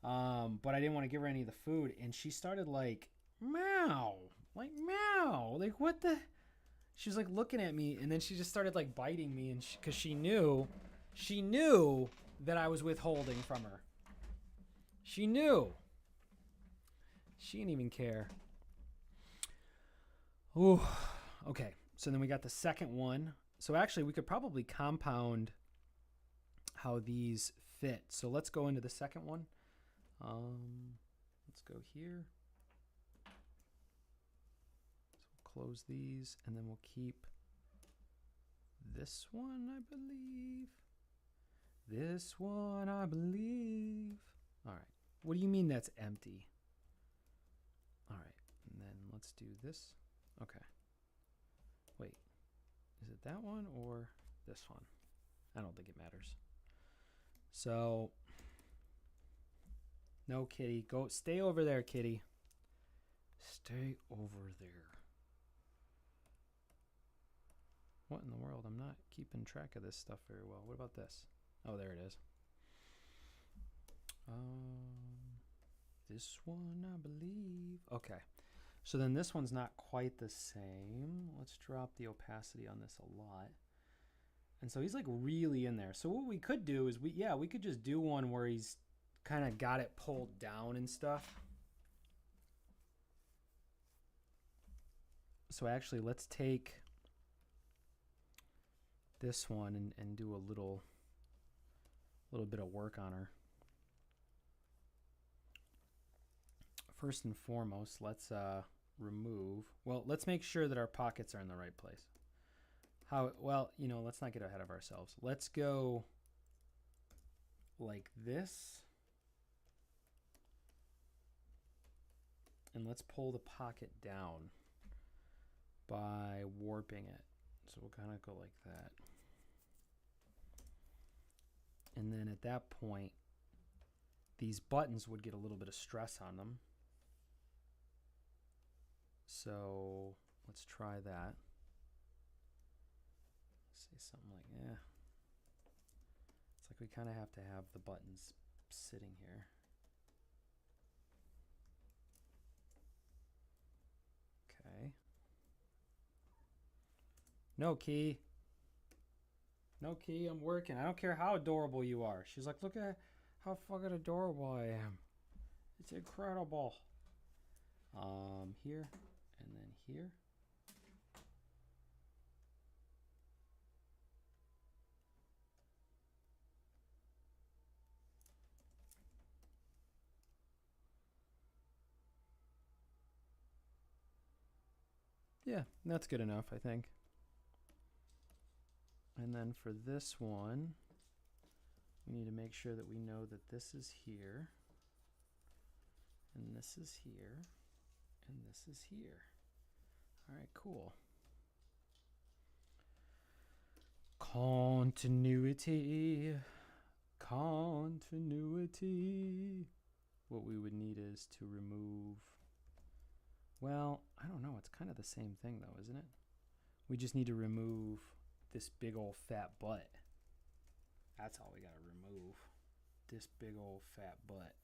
But I didn't want to give her any of the food, and she started like, meow. Like, meow. Like, what the... She was like looking at me, and then she just started like biting me, and because she knew that I was withholding from her. She knew. She didn't even care. Ooh, okay. So then we got the second one. So actually, we could probably compound how these fit. So let's go into the second one. Let's go here. Close these, and then we'll keep this one, I believe. This one, I believe. All right. What do you mean that's empty? All right. And then let's do this. Okay. Wait. Is it that one or this one? I don't think it matters. So, no, kitty. Go. Stay over there, kitty. Stay over there. What in the world? I'm not keeping track of this stuff very well. What about this? Oh, there it is. This one, I believe. Okay. So then this one's not quite the same. Let's drop the opacity on this a lot. And so he's like really in there. So what we could do is we could just do one where he's kind of got it pulled down and stuff. So actually, let's take this one and do a little bit of work on her. First and foremost, let's remove. Well, let's make sure that our pockets are in the right place. Let's not get ahead of ourselves. Let's go like this. And let's pull the pocket down by warping it. So we'll kind of go like that. And then at that point, these buttons would get a little bit of stress on them. So let's try that. Say something like, yeah. It's like we kind of have to have the buttons sitting here. Okay. No, Key. No, Key, I'm working. I don't care how adorable you are. She's like, look at how fucking adorable I am. It's incredible. Here, and then here. Yeah, that's good enough, I think. And then for this one, we need to make sure that we know that this is here, and this is here, and this is here. All right, cool. Continuity. Continuity. What we would need is to remove, well, I don't know. It's kind of the same thing though, isn't it? We just need to remove this big old fat butt. That's all we got to remove. This big old fat butt.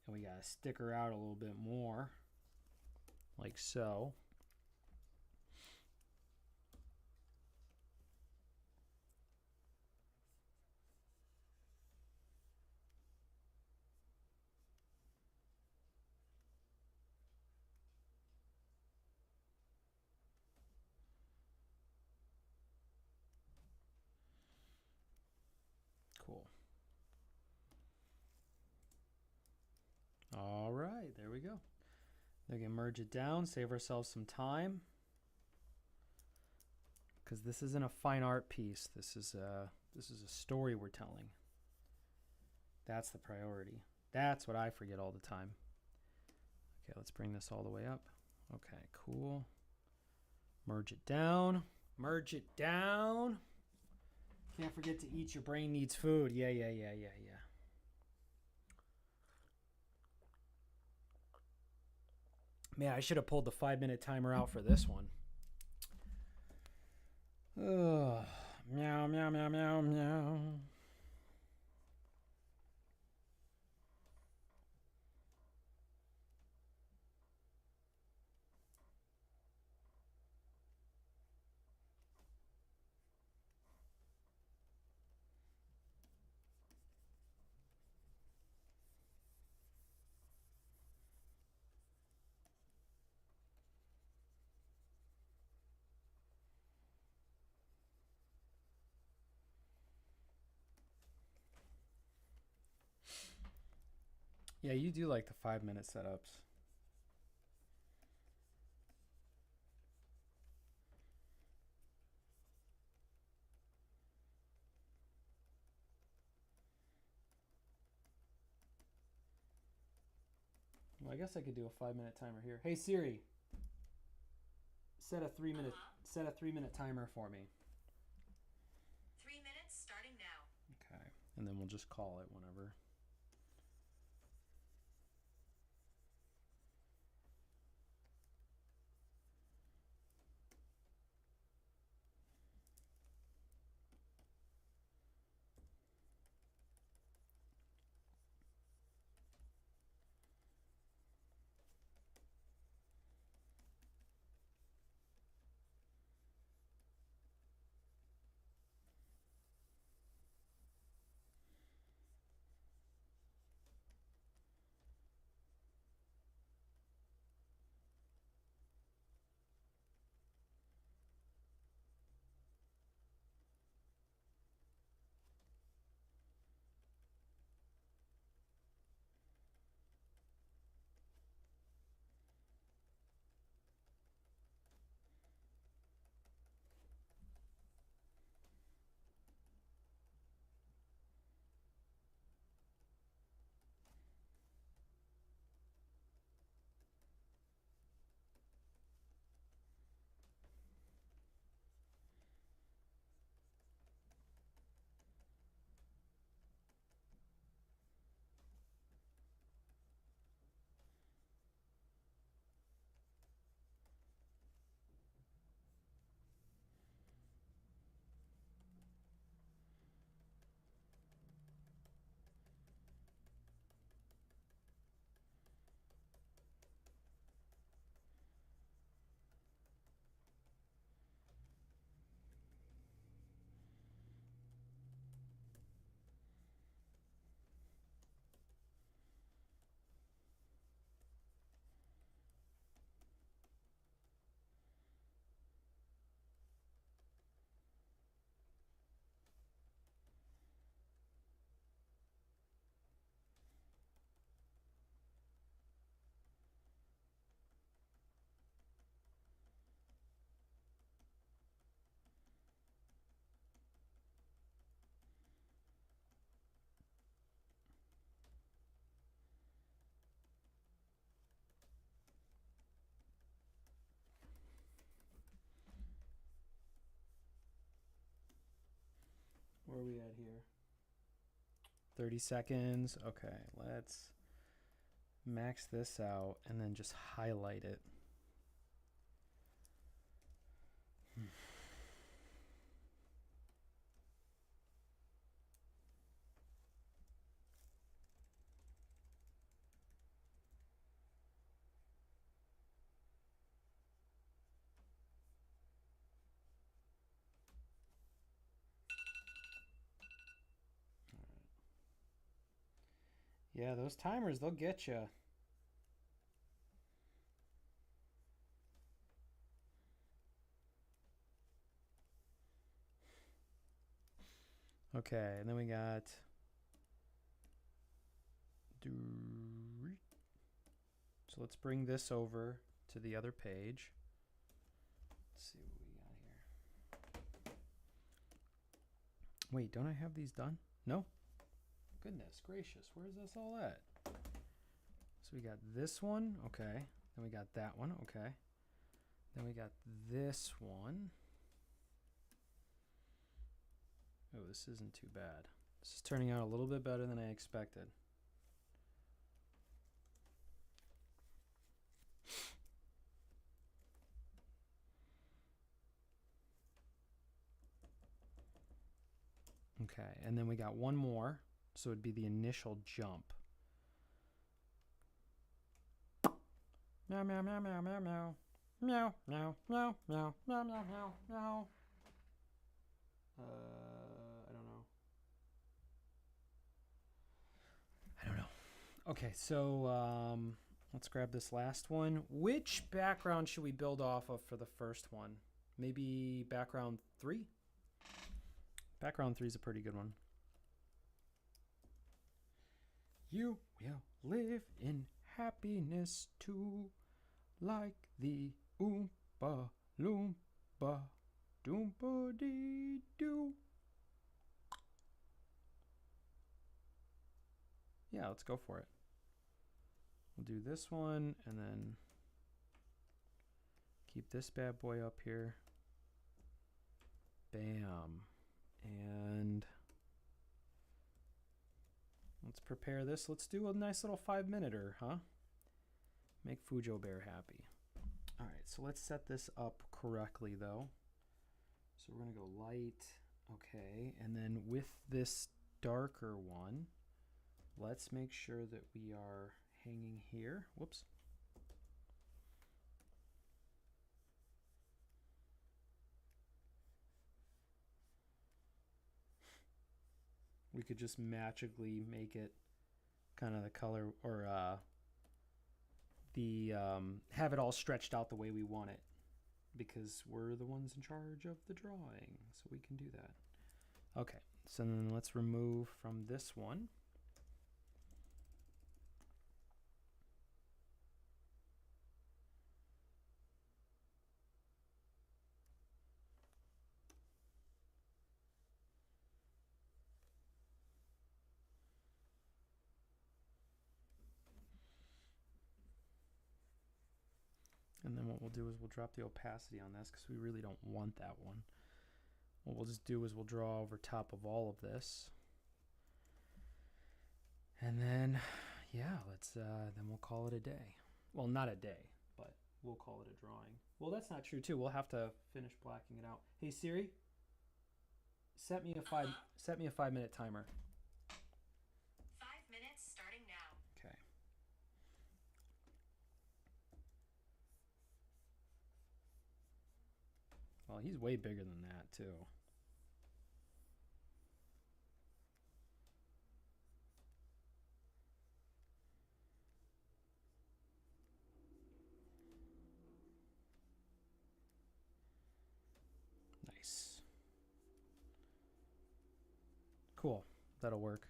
And we got to stick her out a little bit more. Like so. Cool. All right, there we go. We can merge it down, save ourselves some time. Because this isn't a fine art piece. This is a story we're telling. That's the priority. That's what I forget all the time. Okay, let's bring this all the way up. Okay, cool. Merge it down. Merge it down. Can't forget to eat. Your brain needs food. Yeah. Man, I should have pulled the 5-minute timer out for this one. Ugh. Meow, meow, meow, meow, meow. Yeah, you do like the 5-minute setups. Well, I guess I could do a 5-minute timer here. Hey Siri, set a 3-minute timer for me. 3 minutes starting now. Okay, and then we'll just call it whenever. Where are we at here? 30 seconds. Okay, let's max this out and then just highlight it. Yeah, those timers, they'll get you. Okay, and then we got... So let's bring this over to the other page. Let's see what we got here. Wait, don't I have these done? No? Goodness gracious, where's this all at? So we got this one, okay. Then we got that one, okay. Then we got this one. Oh, this isn't too bad. This is turning out a little bit better than I expected. Okay, and then we got one more, so it'd be the initial jump. Meow, meow, meow, meow, meow, meow. Meow, meow, meow, meow, meow, meow, meow, meow. I don't know. Okay, so let's grab this last one. Which background should we build off of for the first one? Maybe background 3? Background 3 is a pretty good one. You will live in happiness too, like the Oompa Loompa Doompa Dee Doo. Yeah, let's go for it. We'll do this one and then keep this bad boy up here. Bam. And let's prepare this. Let's do a nice little 5-minute-er, huh? Make Fujo Bear happy. All right, so let's set this up correctly, though. So we're going to go light. Okay, and then with this darker one, let's make sure that we are hanging here. Whoops. We could just magically make it kind of the color, or have it all stretched out the way we want it, because we're the ones in charge of the drawing, so we can do that. Okay, so then let's remove from this one. And then what we'll do is we'll drop the opacity on this because we really don't want that one. What we'll just do is we'll draw over top of all of this. And then, yeah, then we'll call it a day. Well, not a day, but we'll call it a drawing. Well, that's not true too. We'll have to finish blacking it out. Hey Siri, set me a 5-minute timer. 5 minutes starting now. Okay. Well, he's way bigger than that, too. Nice. Cool. That'll work.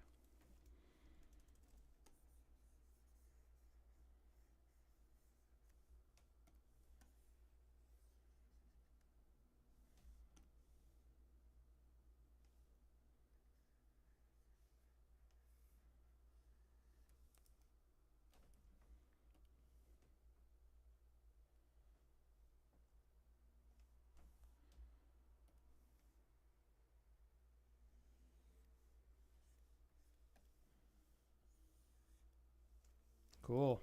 Cool.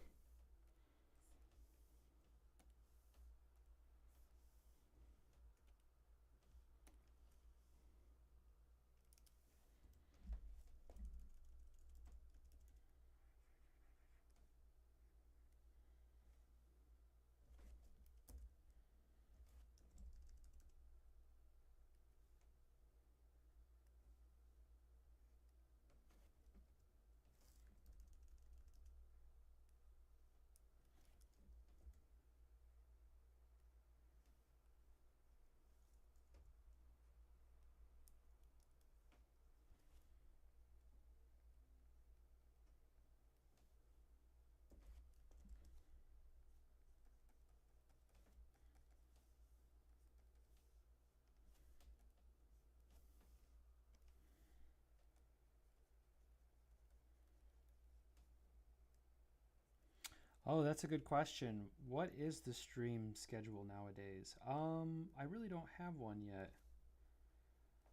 Oh, that's a good question. What is the stream schedule nowadays? I really don't have one yet.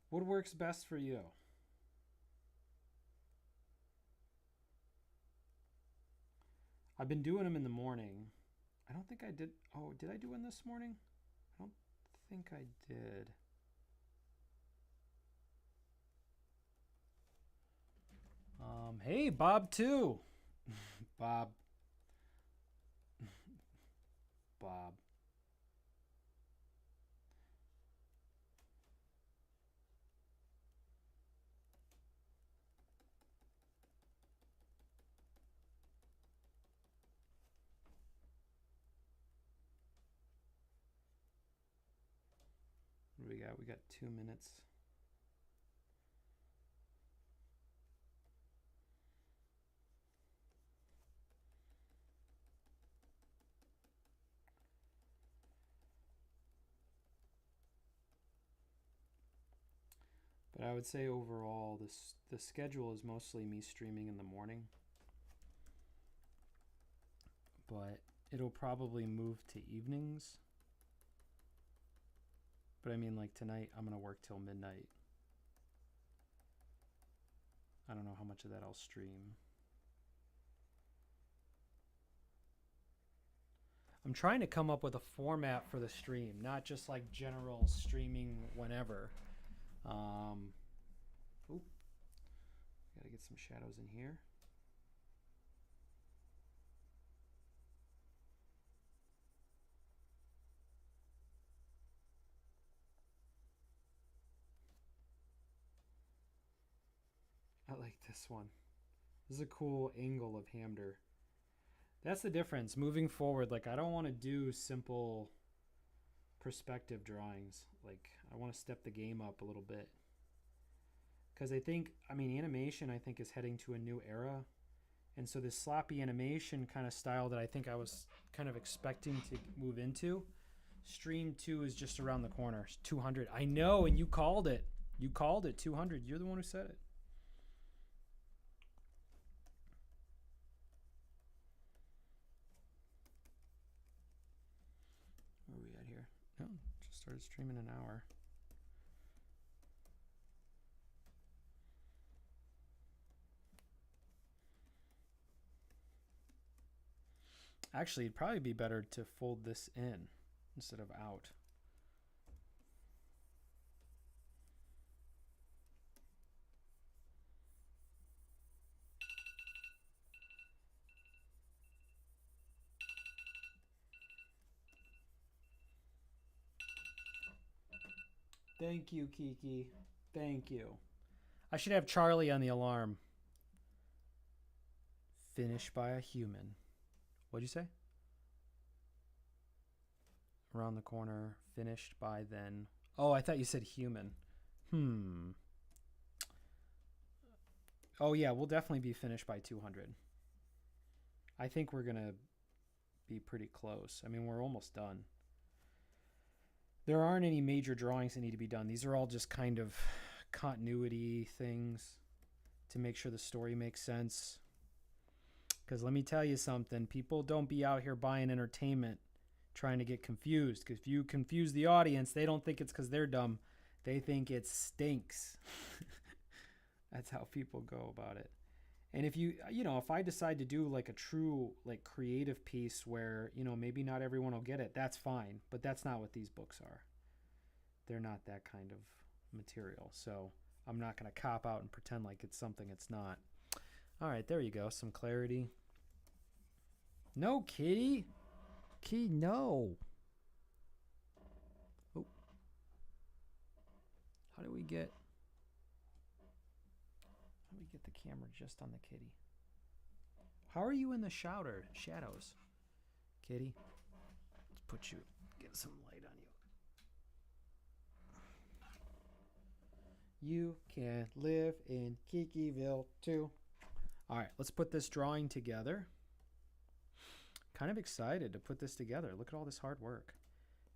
What works best for you? I've been doing them in the morning. I don't think I did. Oh, did I do one this morning? I don't think I did. Hey, Bob too. Bob. Bob. What do we got? We got 2 minutes. But I would say overall, the schedule is mostly me streaming in the morning. But it'll probably move to evenings. But I mean, like tonight, I'm going to work till midnight. I don't know how much of that I'll stream. I'm trying to come up with a format for the stream, not just like general streaming whenever. Oop. Gotta get some shadows in here. I like this one. This is a cool angle of Hamder. That's the difference. Moving forward, like I don't want to do simple perspective drawings. Like I want to step the game up a little bit. Because I think, I mean, animation I think is heading to a new era. And so this sloppy animation kind of style that I think I was kind of expecting to move into, Stream 2 is just around the corner. 200. I know, and you called it. You called it, 200. You're the one who said it. Where are we at here? No, just started streaming an hour. Actually, it'd probably be better to fold this in instead of out. Thank you, Kiki. Thank you. I should have Charlie on the alarm. Finished by a human. What'd you say? Around the corner, finished by then. Oh, I thought you said human. Oh, yeah, we'll definitely be finished by 200. I think we're going to be pretty close. I mean, we're almost done. There aren't any major drawings that need to be done. These are all just kind of continuity things to make sure the story makes sense. Because let me tell you something. People don't be out here buying entertainment trying to get confused. Because if you confuse the audience, they don't think it's because they're dumb. They think it stinks. That's how people go about it. And if if I decide to do like a true like creative piece where, maybe not everyone will get it, that's fine. But that's not what these books are. They're not that kind of material. So I'm not going to cop out and pretend like it's something it's not. All right, there you go. Some clarity. No, kitty. Kitty, no. Oh. How do we get the camera just on the kitty? How are you in the shadows? Kitty, let's put you, get some light on you. You can live in Kikiville too. All right, let's put this drawing together. Kind of excited to put this together. Look at all this hard work.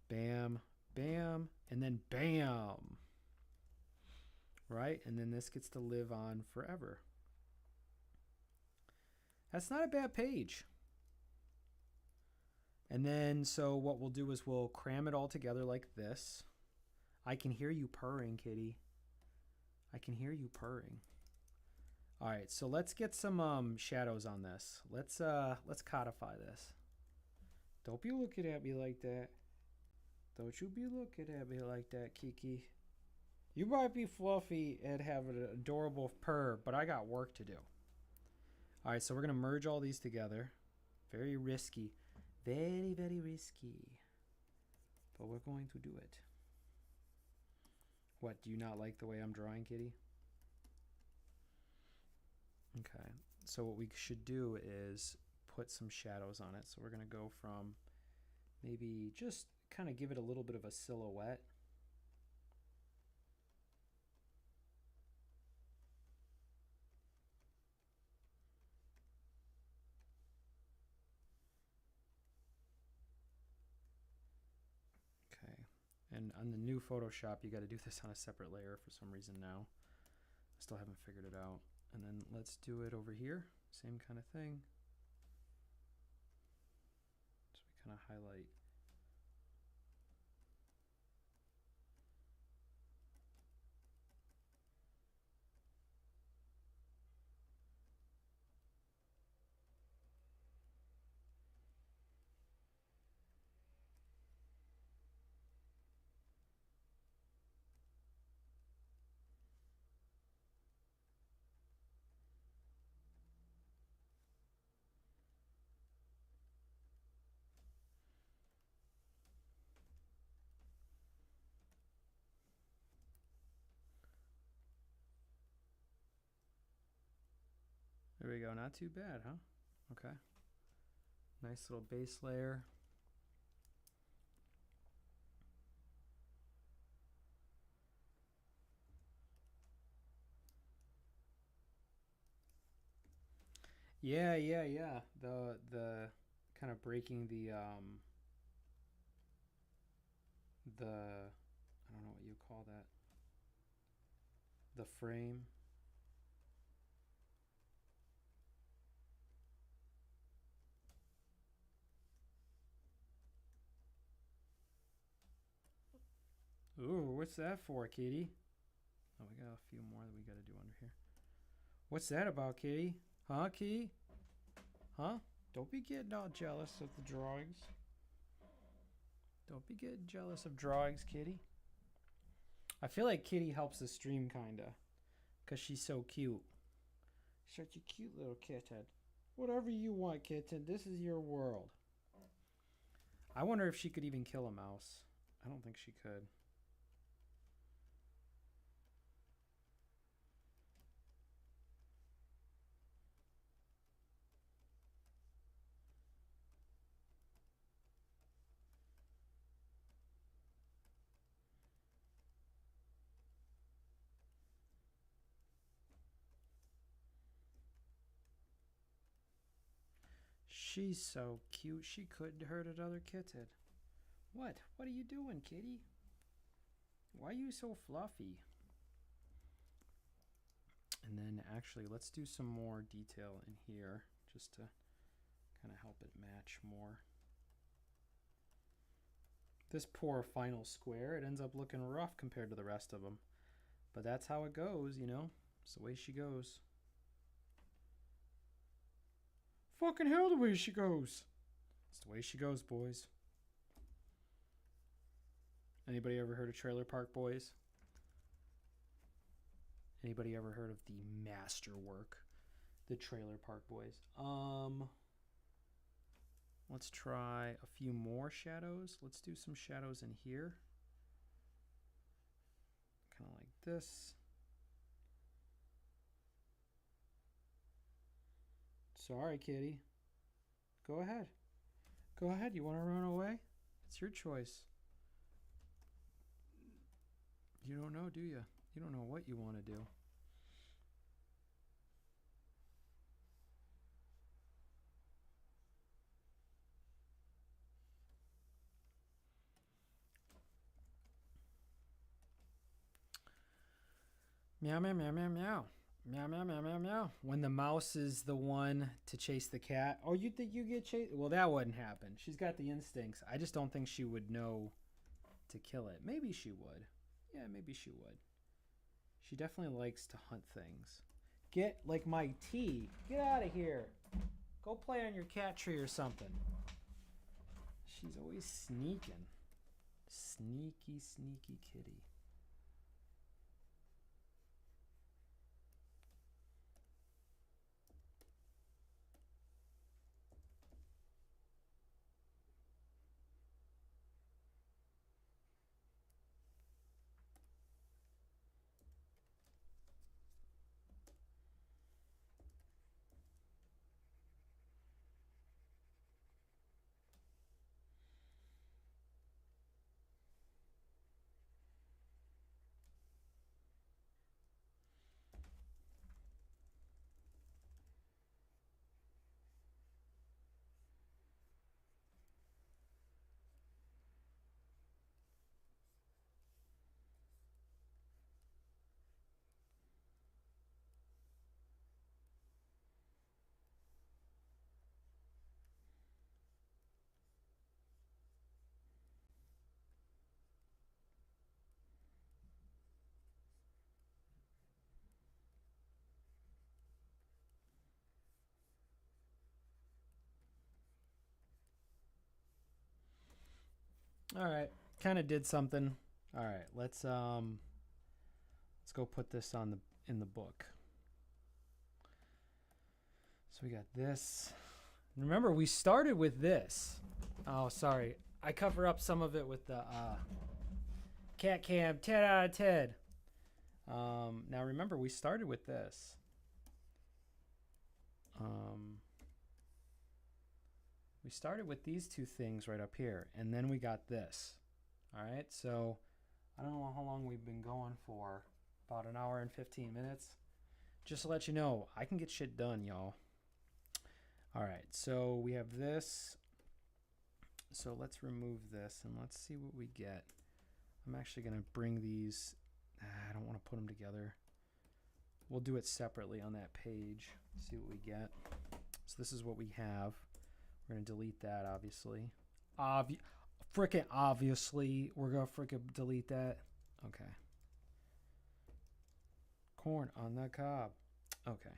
Bam, bam, and then bam. Right? And then this gets to live on forever. That's not a bad page. And then, so what we'll do is we'll cram it all together like this. I can hear you purring, kitty. I can hear you purring. All right, so let's get some shadows on this. Let's codify this. Don't be looking at me like that. Don't you be looking at me like that, Kiki. You might be fluffy and have an adorable purr, but I got work to do. All right, so we're gonna merge all these together. Very risky. Very, very risky. But we're going to do it. What, do you not like the way I'm drawing, kitty? Okay, so what we should do is put some shadows on it. So we're going to go from maybe just kind of give it a little bit of a silhouette. Okay, and on the new Photoshop, you got to do this on a separate layer for some reason now. I still haven't figured it out. And then let's do it over here. Same kind of thing. So we kind of highlight. There we go. Not too bad, huh? Okay. Nice little base layer. Yeah. The kind of breaking the I don't know what you call that. The frame. Ooh, what's that for, kitty? Oh, we got a few more that we got to do under here. What's that about, kitty? Huh, kitty? Huh? Don't be getting all jealous of the drawings. Don't be getting jealous of drawings, kitty. I feel like Kitty helps the stream, kinda. Because she's so cute. Such a cute little kitten. Whatever you want, kitten. This is your world. I wonder if she could even kill a mouse. I don't think she could. She's so cute, she couldn't hurt another kitten. What? What are you doing, kitty? Why are you so fluffy? And then actually, let's do some more detail in here just to kind of help it match more. This poor final square, it ends up looking rough compared to the rest of them. But that's how it goes, you know? It's the way she goes. Fucking hell, the way she goes. It's the way she goes, boys. Anybody ever heard of Trailer Park Boys? Anybody ever heard of the masterwork, the Trailer Park Boys? Let's try a few more shadows. Let's do some shadows in here. Kind of like this. Sorry, kitty. Go ahead. Go ahead. You want to run away? It's your choice. You don't know, do you? You don't know what you want to do. Meow, meow, meow, meow, meow. Meow, meow, meow, meow, meow. When the mouse is the one to chase the cat. Oh, you think you get chased? Well, that wouldn't happen. She's got the instincts. I just don't think she would know to kill it. Maybe she would. Yeah, maybe she would. She definitely likes to hunt things. Get, like my tea. Get out of here. Go play on your cat tree or something. She's always sneaking. Sneaky, sneaky kitty. All right, kind of did something. All right, let's go put this on in the book. So we got this. Remember, we started with this. Oh, sorry, I cover up some of it with the cat cam 10 out of 10. Now remember, we started with this. We started with these two things right up here, and then we got this. All right, so I don't know how long we've been going for. About an hour and 15 minutes. Just to let you know, I can get shit done, y'all. All right, so we have this. So let's remove this, and let's see what we get. I'm actually going to bring these. I don't want to put them together. We'll do it separately on that page. See what we get. So this is what we have. We're going to delete that, obviously. Frickin' obviously. We're going to frickin' delete that. Okay. Corn on the cob. Okay.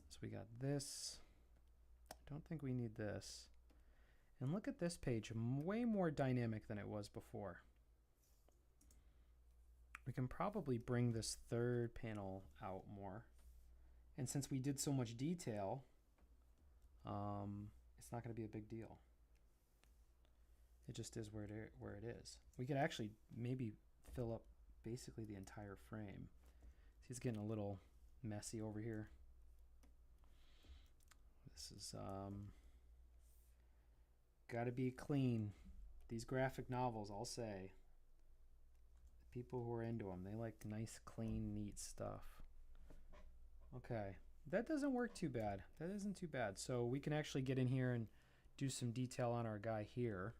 So we got this. I don't think we need this. And look at this page. Way more dynamic than it was before. We can probably bring this third panel out more. And since we did so much detail, it's not going to be a big deal. It just is where it is. We could actually maybe fill up basically the entire frame. See, it's getting a little messy over here. This is got to be clean. These graphic novels, I'll say. People who are into them, they like nice, clean, neat stuff. Okay, that doesn't work too bad. That isn't too bad. So we can actually get in here and do some detail on our guy here.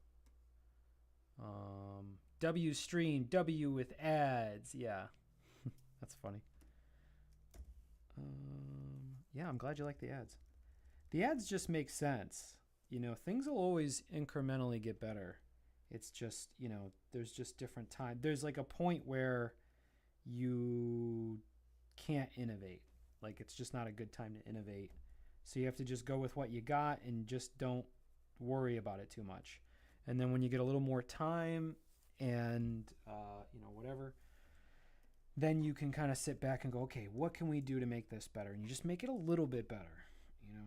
W stream, W with ads. Yeah, that's funny. Yeah, I'm glad you like the ads. The ads just make sense. You know, things will always incrementally get better. It's just, you know, there's just different time. There's like a point where you can't innovate. Like, it's just not a good time to innovate. So you have to just go with what you got and just don't worry about it too much. And then when you get a little more time and, you know, whatever, then you can kind of sit back and go, okay, what can we do to make this better? And you just make it a little bit better, you know.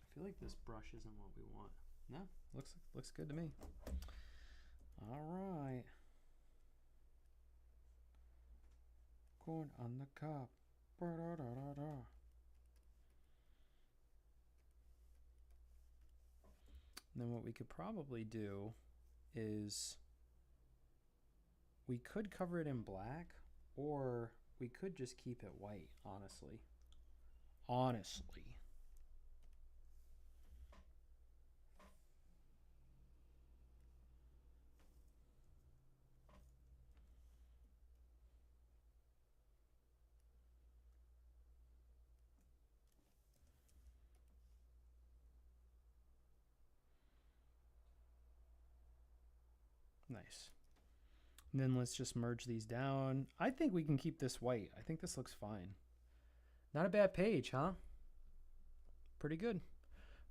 I feel like this brush isn't what we want. No, looks good to me. All right. Corn on the cob. then what we could probably do is we could cover it in black, or we could just keep it white, honestly. Honestly. Nice. And then let's just merge these down. I think we can keep this white. I think this looks fine. Not a bad page, huh? Pretty good.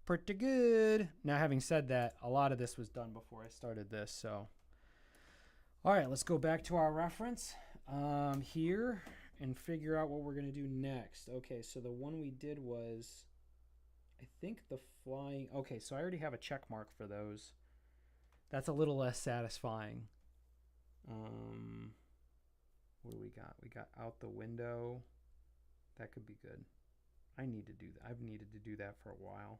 Pretty good. Now, having said that, a lot of this was done before I started this, so. All right, let's go back to our reference here and figure out what we're going to do next. Okay, so the one we did was, I think the flying. Okay, so I already have a check mark for those. That's a little less satisfying. What do we got? We got out the window. That could be good. I need to do that. I've needed to do that for a while.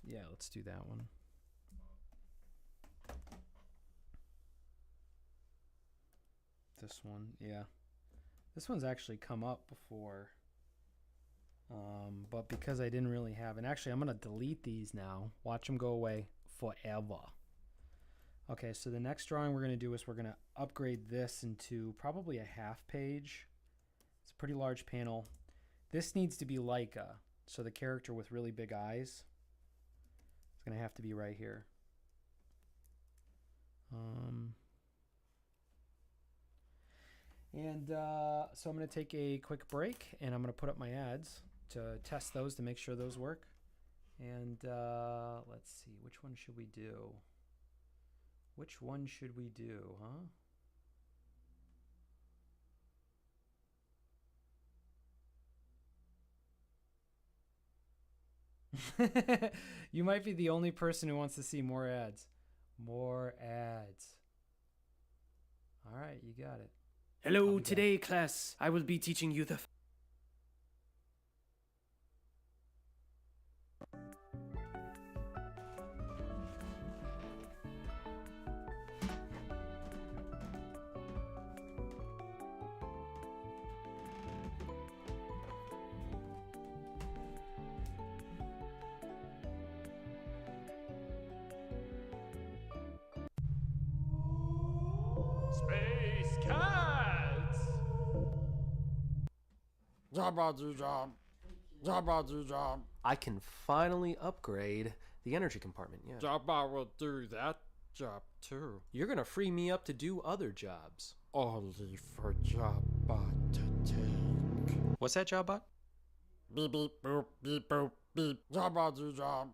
Yeah, let's do that one. This one, yeah. This one's actually come up before. But because I didn't really have, and actually I'm going to delete these now. Watch them go away forever. Okay, so the next drawing we're going to do is we're going to upgrade this into probably a half page. It's a pretty large panel. This needs to be Leica, so the character with really big eyes. It's going to have to be right here. So I'm going to take a quick break, and I'm going to put up my ads to test those to make sure those work. And let's see, which one should we do? Which one should we do, huh? You might be the only person who wants to see more ads. More ads. All right, you got it. Hello, today, class, I will be teaching you the... Space Cats! Jabba job. Jabba job. I can finally upgrade the energy compartment, yeah. Jabba will do that job too. You're gonna free me up to do other jobs. Only for Jabba to take. What's that, Jobbot? Beep beep boop beep boop beep. Jabba job.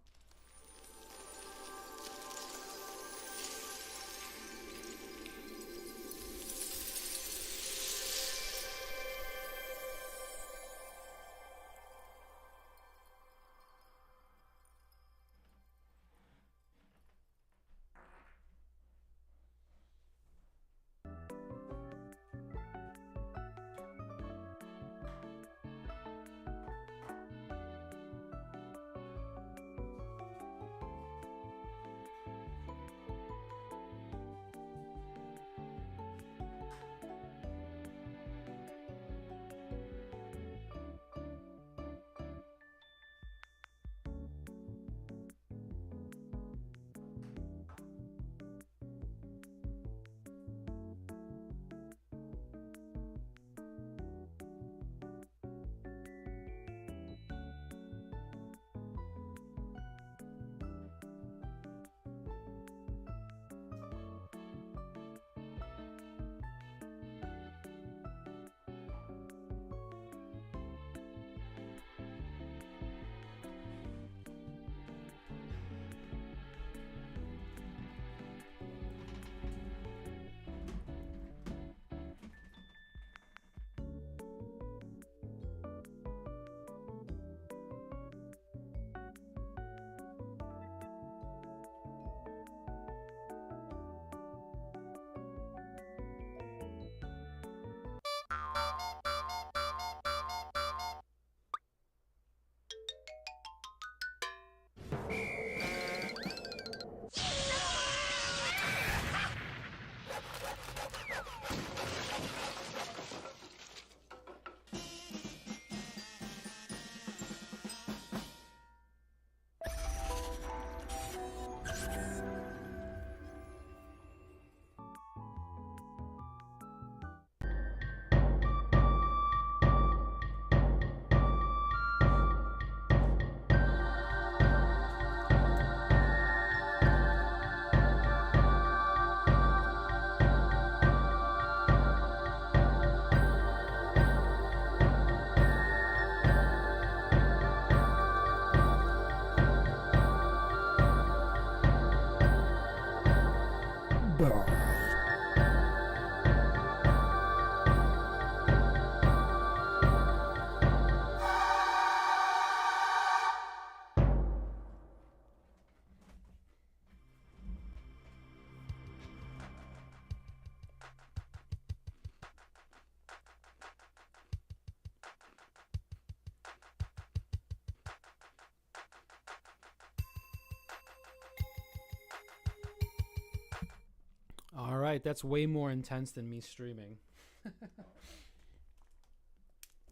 All right, that's way more intense than me streaming.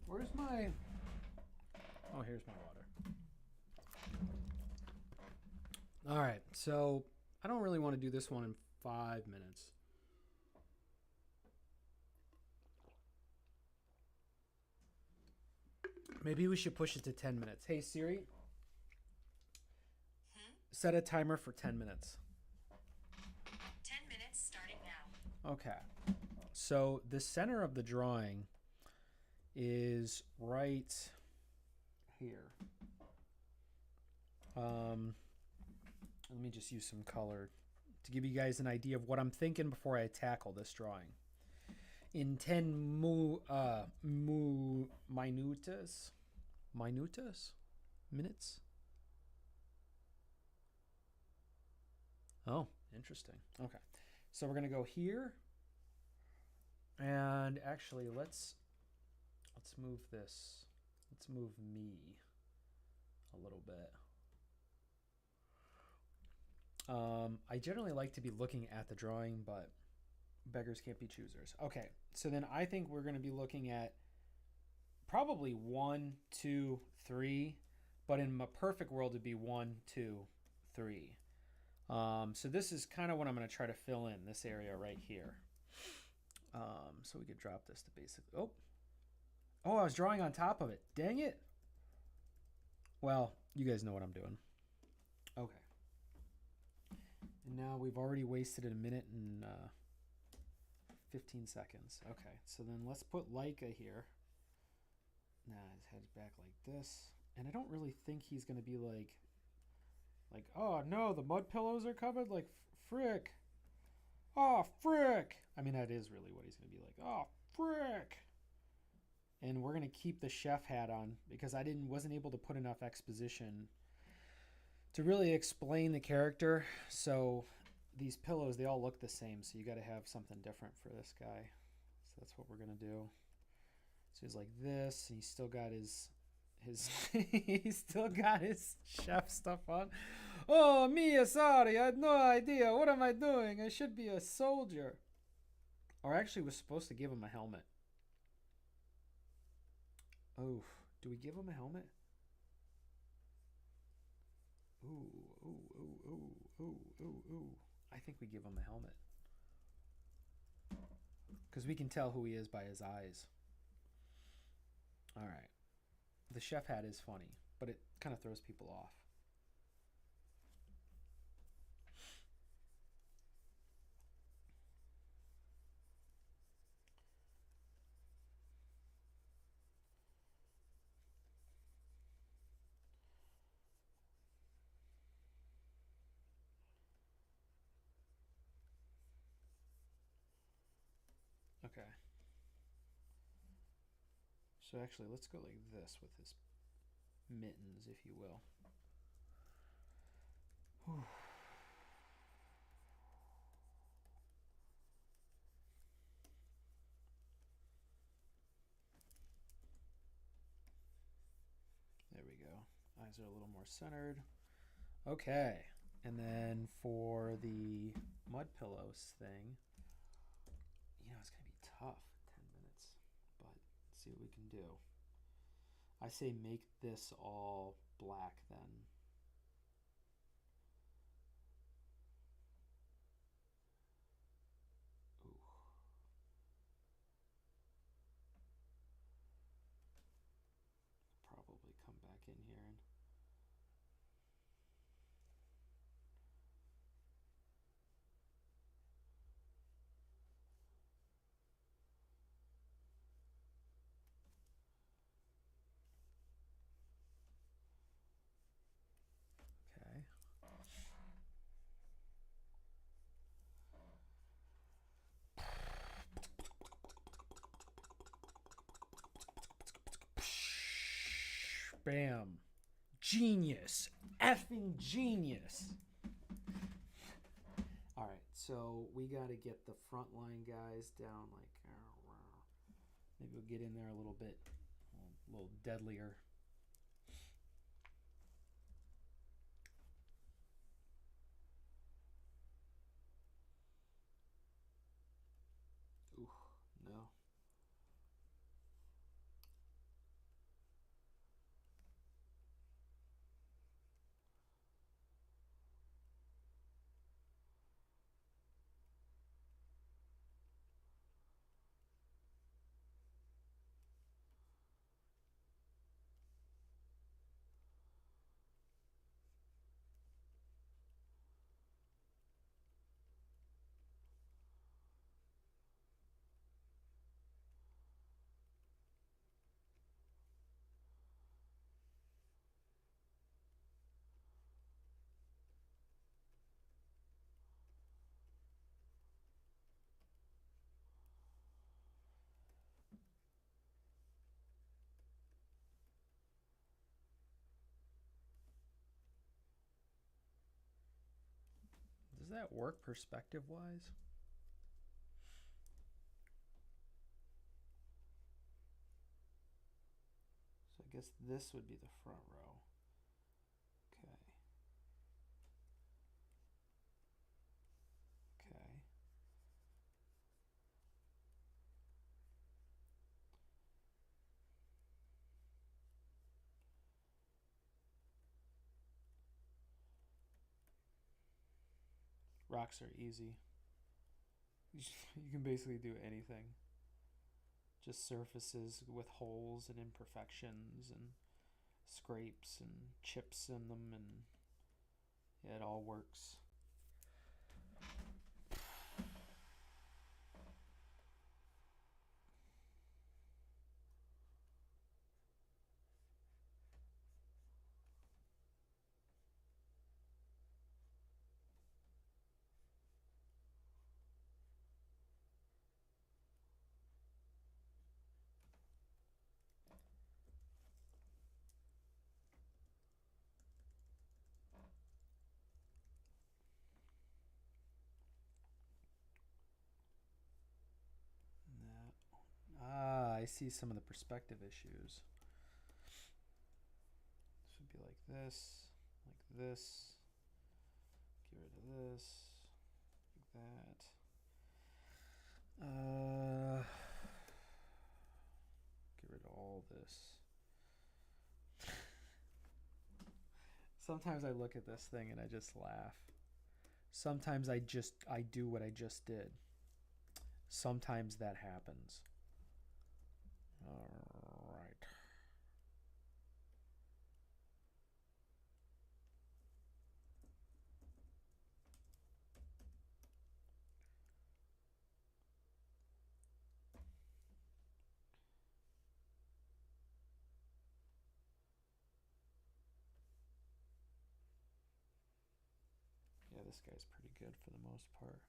Where's my... Oh, here's my water. All right, so I don't really want to do this one in 5 minutes. Maybe we should push it to 10 minutes. Hey, Siri, set a timer for 10 minutes. 10 minutes starting now. Okay. So the center of the drawing is right here. Let me just use some color to give you guys an idea of what I'm thinking before I tackle this drawing. In 10 minutes? Oh, interesting. Okay. So we're going to go here. And actually, let's move this. Let's move me a little bit. I generally like to be looking at the drawing, but beggars can't be choosers. Okay, so then I think we're going to be looking at probably 1, 2, 3, but in a perfect world it'd be 1, 2, 3. So this is kind of what I'm going to try to fill in this area right here. So we could drop this to basically. Oh, I was drawing on top of it. Dang it. Well, you guys know what I'm doing. Okay. And now we've already wasted a minute and 15 seconds. Okay, so then let's put Leica here. Nah, his head's back like this. And I don't really think he's going to be like, oh no, the mud pillows are covered? Like, frick. Oh, frick. I mean, that is really what he's going to be like. Oh, frick. And we're going to keep the chef hat on because I wasn't able to put enough exposition to really explain the character. So these pillows, they all look the same. So you got to have something different for this guy. So that's what we're going to do. So he's like this, and he's still got his he's still got his chef stuff on. Oh, Mia, sorry, I had no idea. What am I doing? I should be a soldier. Or actually, we're supposed to give him a helmet. Oh, do we give him a helmet? Ooh. I think we give him a helmet. Because we can tell who he is by his eyes. All right. The chef hat is funny, but it kind of throws people off. Okay. So actually, let's go like this with his mittens, if you will. Whew. There we go. Eyes are a little more centered. Okay. And then for the mud pillows thing, it's going to be tough, 10 minutes, but let's see what we can do. I say make this all black then. Ooh. Probably come back in here and okay. Bam. Genius. Effing genius. All right, so we got to get the frontline guys down like, maybe we'll get in there a little bit, a little deadlier. Does that work perspective-wise? So I guess this would be the front row. Okay. Okay. Rocks are easy. You can basically do anything. Just surfaces with holes and imperfections and scrapes and chips in them, and yeah, it all works. I see some of the perspective issues. This would be like this, like this. Get rid of this, like that. Get rid of all this. Sometimes I look at this thing and I just laugh. Sometimes I do what I just did. Sometimes that happens. All right. Yeah, this guy's pretty good for the most part.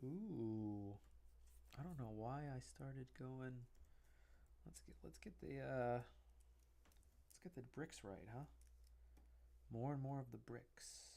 Ooh, I don't know why I started going. Let's get the bricks right, huh? More and more of the bricks.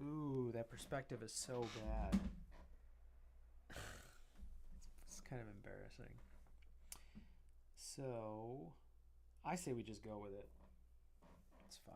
Ooh, that perspective is so bad. It's kind of embarrassing. So, I say we just go with it. It's fine.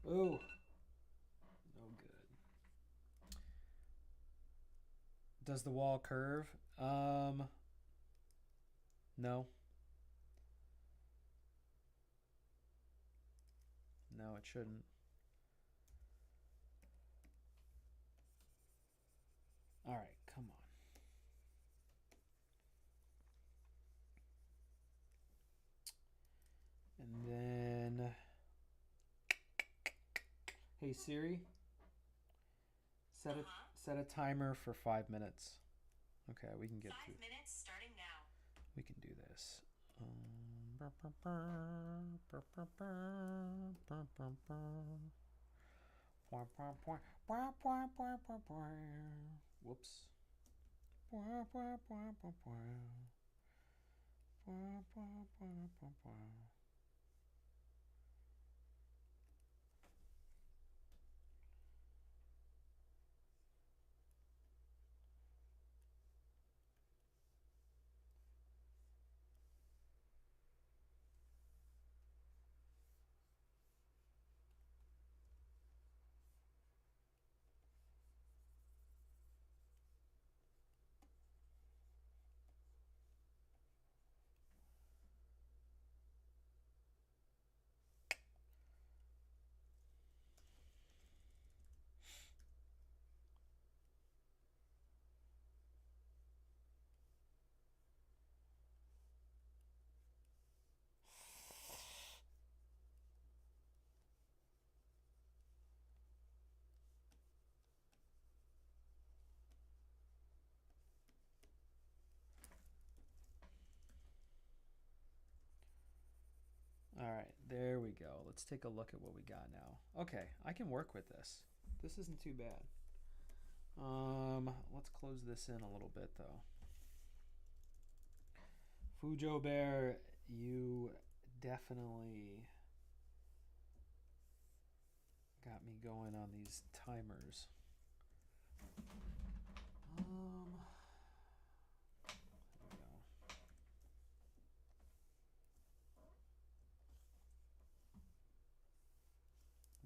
Ooh. No good. Does the wall curve? No. No, it shouldn't. All right, come on. And then Hey Siri, Uh-huh. set a timer for 5 minutes. Okay, we can get 5 through. minutes starting now. We can do this. Whoops. All right, there we go. Let's take a look at what we got now. Okay, I can work with this. This isn't too bad. Let's close this in a little bit though. Fujo Bear, you definitely got me going on these timers.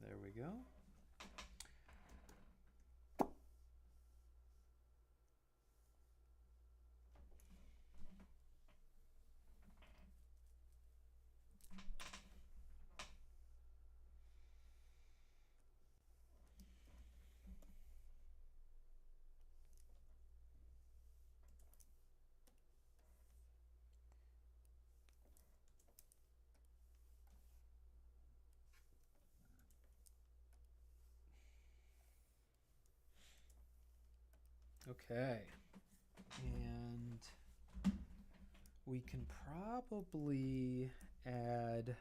There we go. There we go. Okay. And we can probably add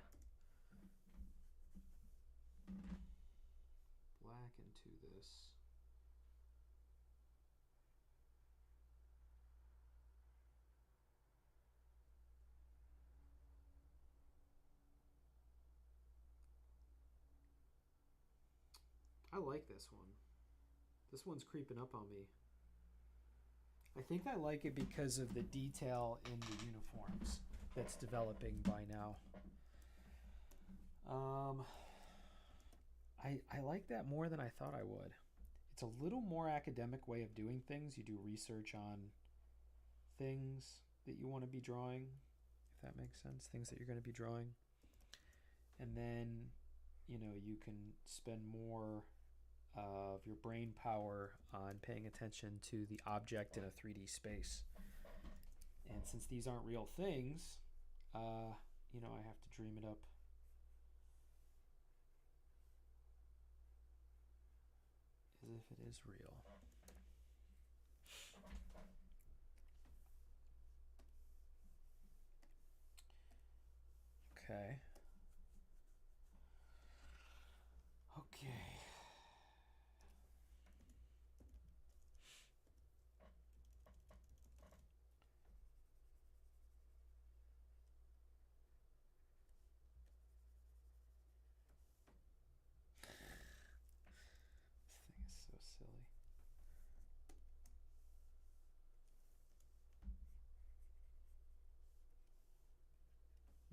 black into this. I like this one. This one's creeping up on me. I think I like it because of the detail in the uniforms that's developing by now. I like that more than I thought I would. It's a little more academic way of doing things. You do research on things that you want to be drawing, if that makes sense, things that you're going to be drawing. And then, you can spend more of your brain power on paying attention to the object in a 3D space. And since these aren't real things, I have to dream it up. As if it is real. Okay. Okay. This thing is so silly.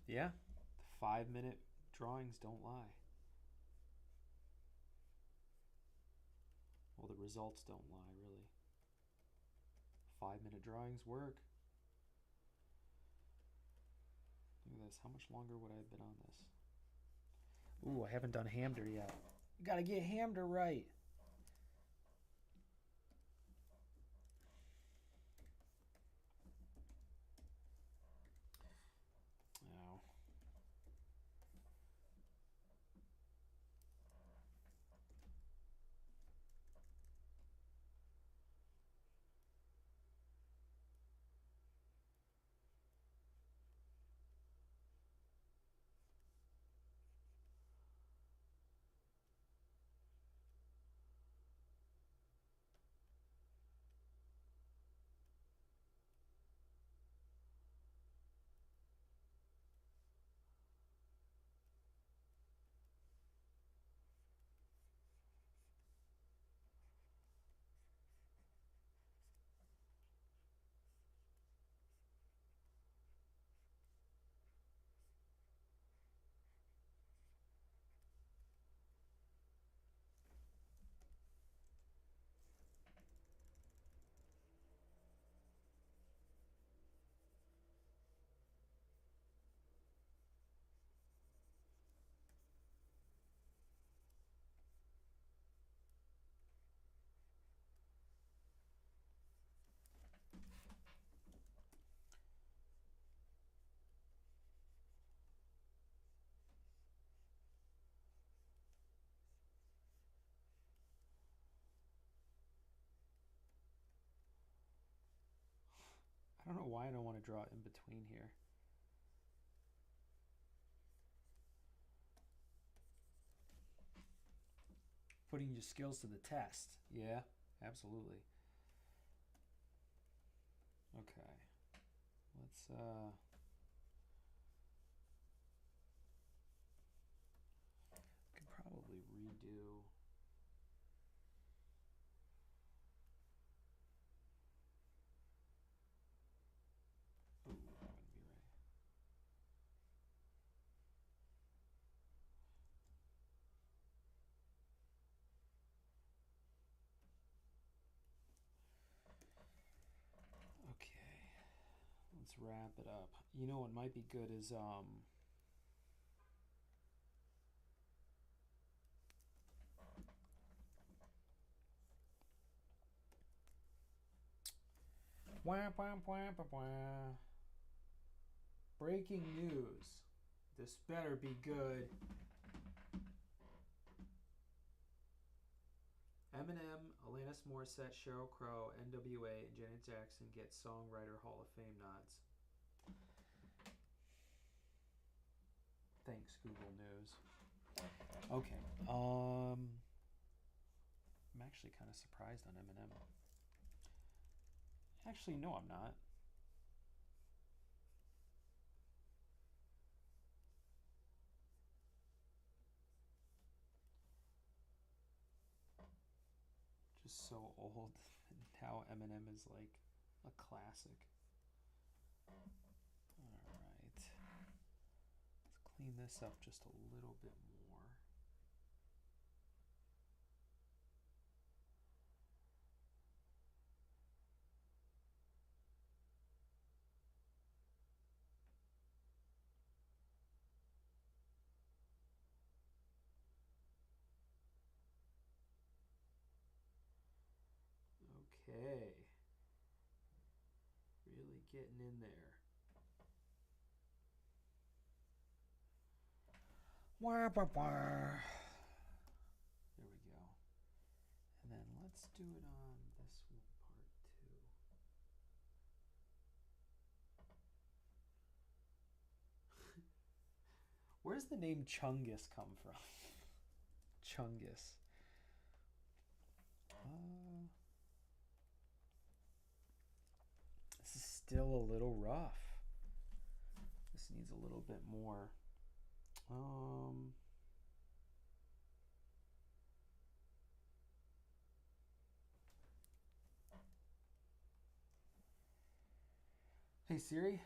Yeah, the 5-minute drawings don't lie. Well, the results don't lie, really. 5-minute drawings work. Look at this. How much longer would I have been on this? Ooh, I haven't done Hamder yet. You gotta get Hamder right. Oh. I don't know why I don't want to draw in between here. Putting your skills to the test. Yeah, absolutely. Okay. Let's could probably redo. Ooh, that wouldn't be right. Okay, let's wrap it up. You know what might be good is wah, wah, wah, wah, wah. Breaking news. This better be good. Eminem, Alanis Morissette, Sheryl Crow, NWA, and Janet Jackson get Songwriter Hall of Fame nods. Thanks, Google News. Okay. I'm actually kind of surprised on Eminem. Actually, no, I'm not. Just so old. And now Eminem is like a classic. Alright. Let's clean this up just a little bit more. Okay. Really getting in there. Wah, wah, wah. There we go. And then let's do it on this one part too. Where's the name Chungus come from? Chungus. This is still a little rough. This needs a little bit more. Hey Siri,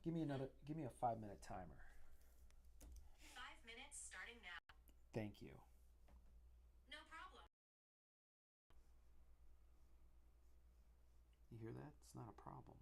give me a 5-minute timer. 5 minutes starting now. Thank you. No problem. You hear that? It's not a problem.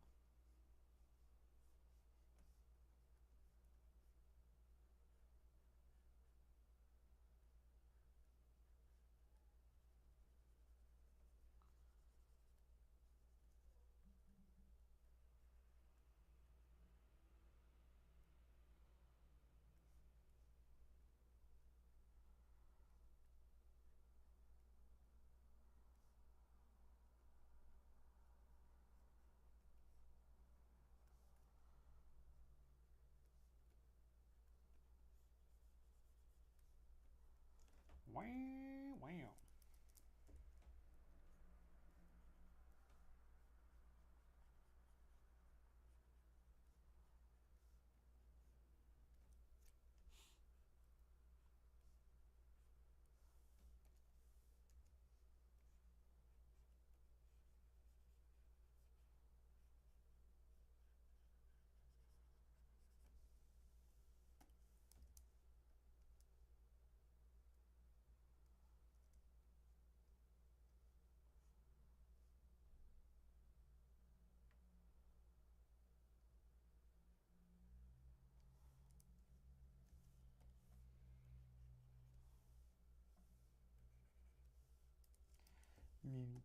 Wow, wow.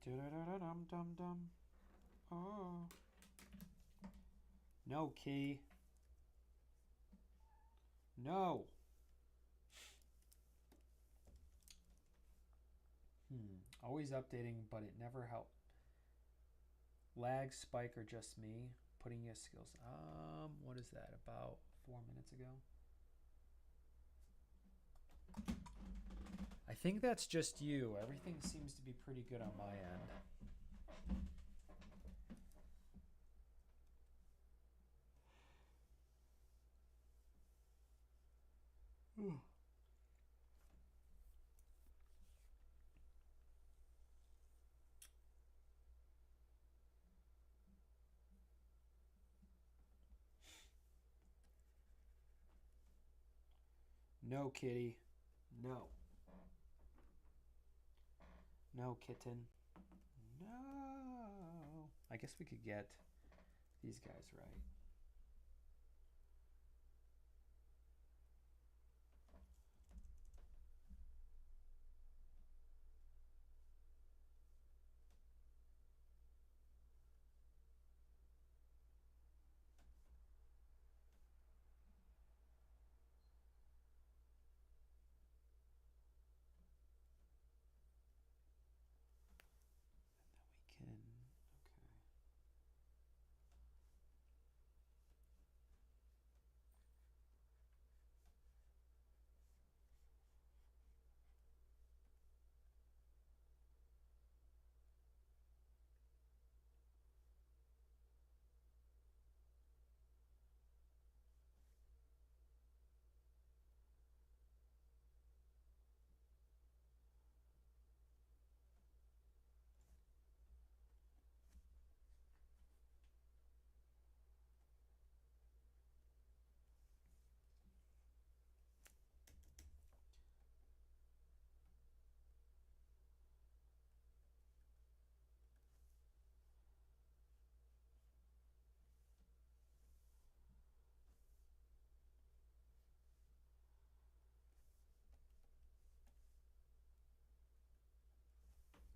Dum-dum-dum-dum. Oh. No, Key. No. Always updating, but it never helped. Lag, spike, or just me? Putting your skills. What is that? About 4 minutes ago? I think that's just you. Everything seems to be pretty good on my end. No, kitty. No. No, kitten. No. I guess we could get these guys right. And then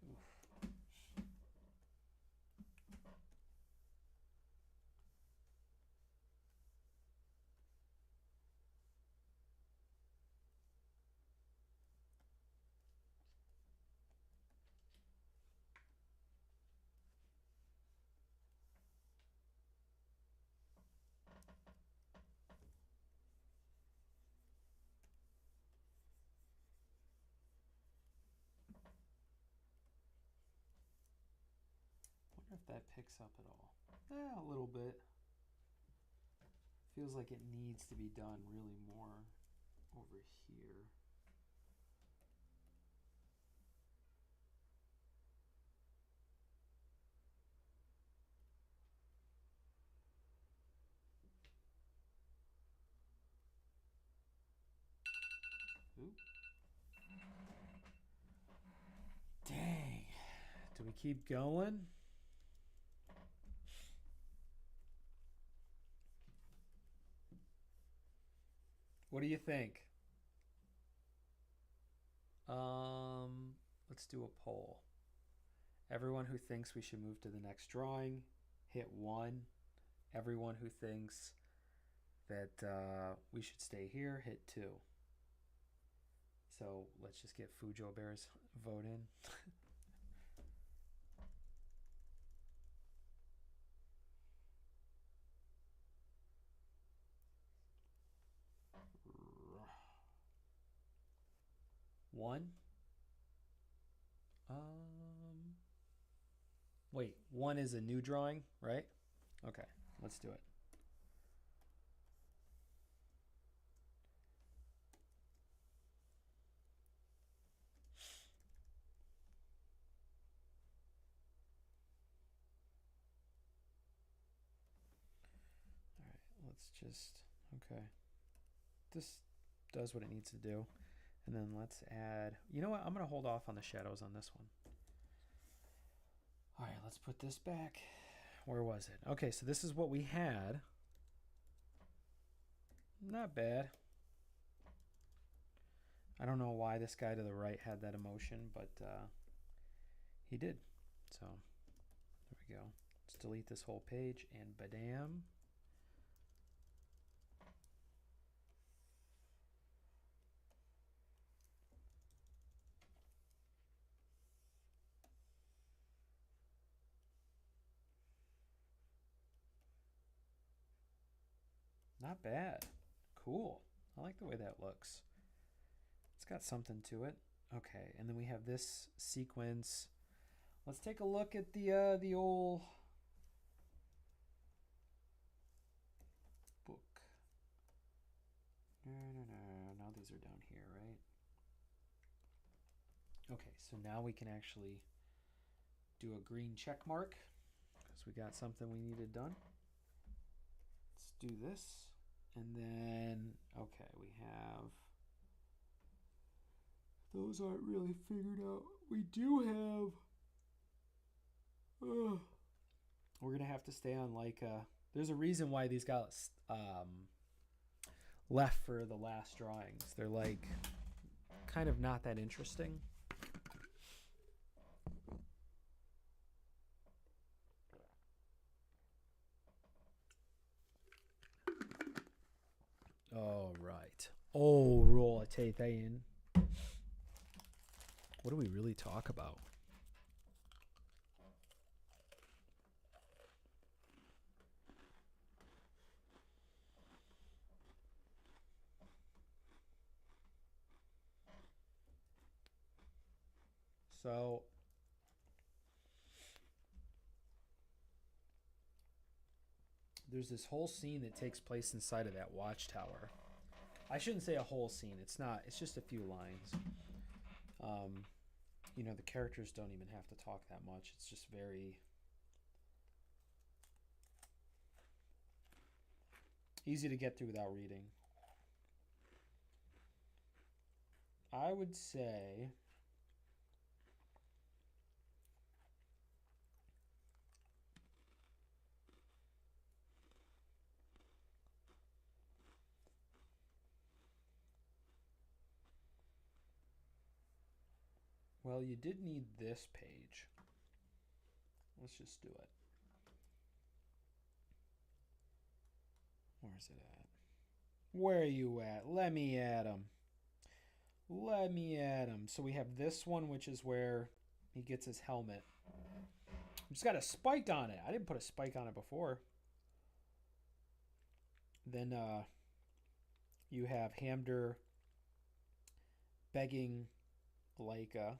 we can. Okay. Wonder if that picks up at all. A little bit. Feels like it needs to be done really more over here. Ooh. Dang. Do we keep going? What do you think? Let's do a poll. Everyone who thinks we should move to the next drawing, hit 1. Everyone who thinks that we should stay here, hit 2. So let's just get Fujo Bear's vote in. One. Wait, 1 is a new drawing, right? Okay, let's do it. All right, let's just, okay. This does what it needs to do. And then let's add, you know what? I'm going to hold off on the shadows on this one. All right, let's put this back. Where was it? Okay, so this is what we had. Not bad. I don't know why this guy to the right had that emotion, but he did. So there we go. Let's delete this whole page and badam. Not bad. Cool. I like the way that looks. It's got something to it. Okay, and then we have this sequence. Let's take a look at the old book. No. Now these are down here, right? Okay, so now we can actually do a green check mark because we got something we needed done. Let's do this. And then, okay, we have, those aren't really figured out. We do have, we're going to have to stay on Leica. There's a reason why these got left for the last drawings. They're like kind of not that interesting. All right. Oh, roll a tape in. What do we really talk about? So there's this whole scene that takes place inside of that watchtower. I shouldn't say a whole scene. It's not. It's just a few lines. You know, the characters don't even have to talk that much. It's just very easy to get through without reading. I would say well, you did need this page. Let's just do it. Where's it at? Where are you at? Let me at him. Let me at him. So we have this one, which is where he gets his helmet. It's got a spike on it. I didn't put a spike on it before. Then you have Hamder begging Leica.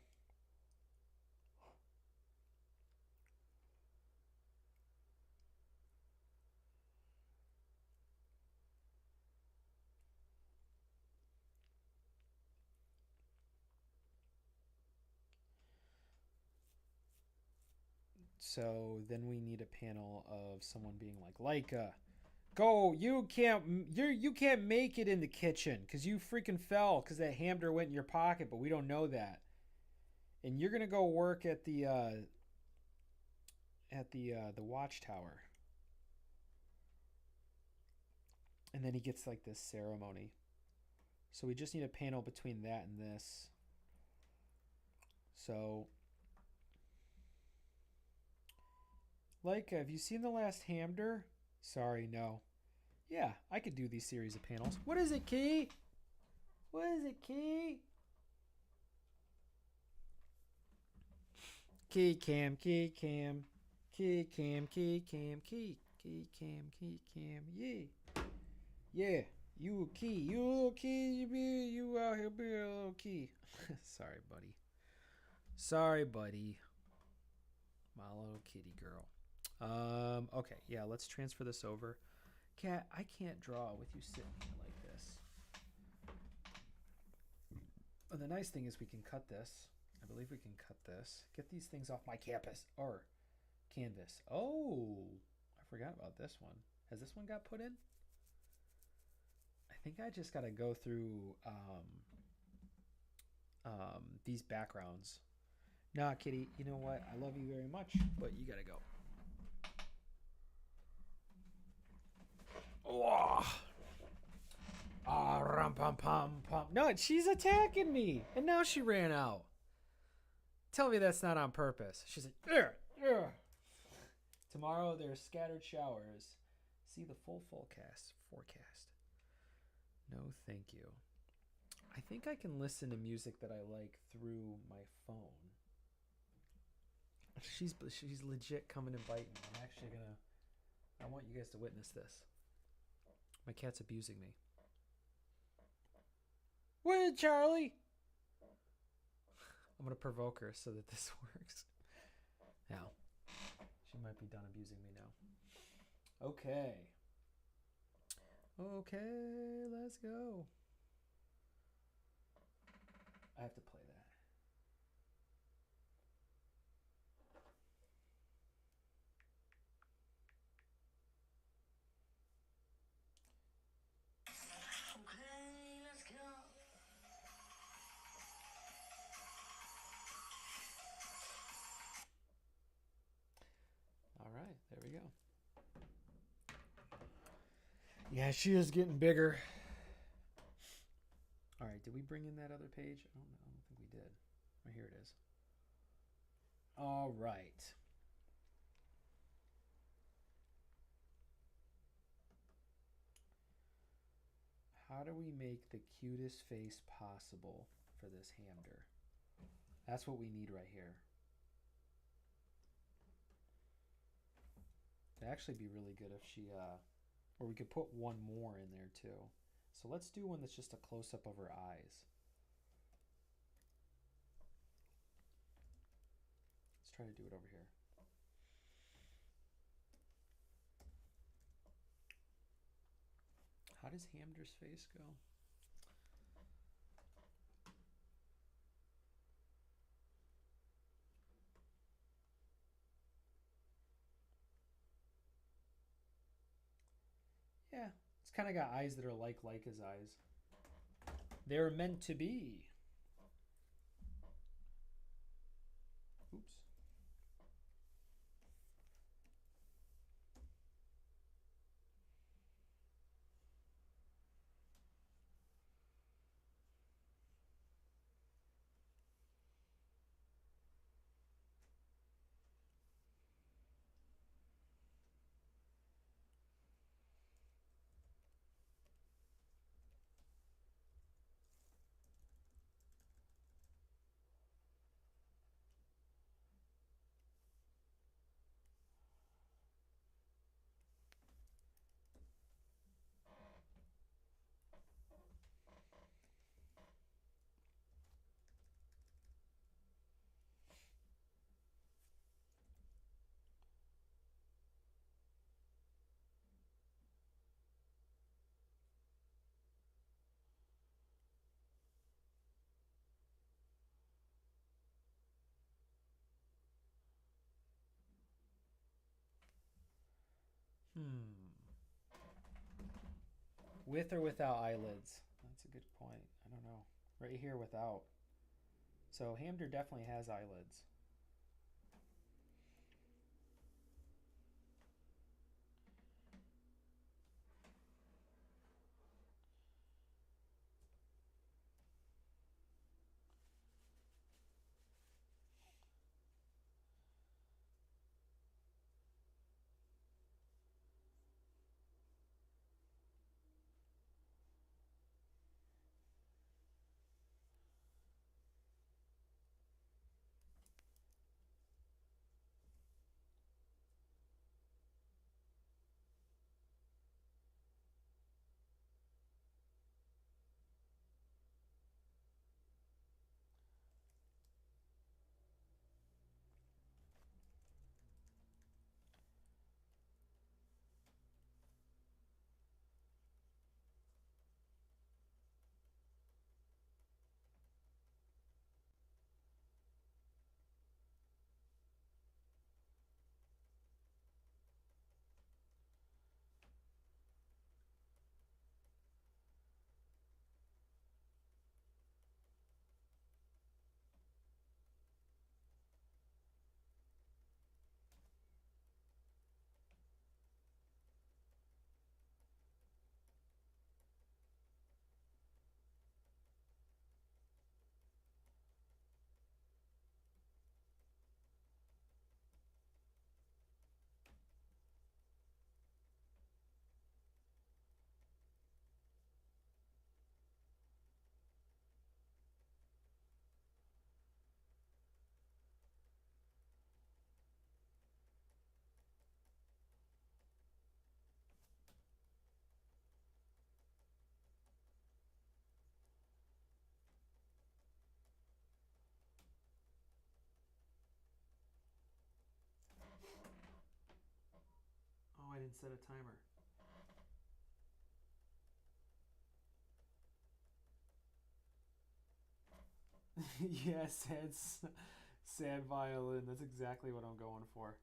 So then we need a panel of someone being like, Leica, go, you can't make it in the kitchen because you freaking fell because that hamster went in your pocket, but we don't know that. And you're gonna go work at the watchtower. And then he gets like this ceremony. So we just need a panel between that and this. So Leica, have you seen The Last Hamster? Sorry, no. Yeah, I could do these series of panels. What is it, Key? What is it, Key? Key cam, key cam. Key cam, key cam, key. Key cam, key cam, yeah. Yeah, you a key. You a little key, you out here be a little key. Sorry, buddy. Sorry, buddy. My little kitty girl. Okay, yeah, let's transfer this over. Cat, I can't draw with you sitting here like this. But the nice thing is we can cut this. I believe we can cut this. Get these things off my canvas. Oh, I forgot about this one. Has this one got put in? I think I just got to go through these backgrounds. Nah, kitty, you know what? I love you very much, but you got to go. Oh. Rum pum pum pum. No, she's attacking me. And now she ran out. Tell me that's not on purpose. She's like, ugh. Tomorrow there's scattered showers. See the full forecast. No, thank you. I think I can listen to music that I like through my phone. She's legit coming and biting me. I'm actually gonna. I want you guys to witness this. My cat's abusing me. Wait, Charlie. I'm gonna provoke her so that this works. Now, she might be done abusing me now. Okay. Okay, let's go. I have to play that. Okay, let's go. All right, there we go. Yeah, she is getting bigger. All right, did we bring in that other page? I don't know. I don't think we did. Oh, here it is. All right. How do we make the cutest face possible for this hamster? That's what we need right here. It'd actually be really good if she, or we could put one more in there too. So let's do one that's just a close-up of her eyes. Let's try to do it over here. How does Hamder's face go? Yeah, it's kind of got eyes that are like his eyes. They're meant to be. Oops. With or without eyelids? That's a good point. I don't know. Right here without. So Hamder definitely has eyelids. didn't set a timer. Yeah, sad violin. That's exactly what I'm going for.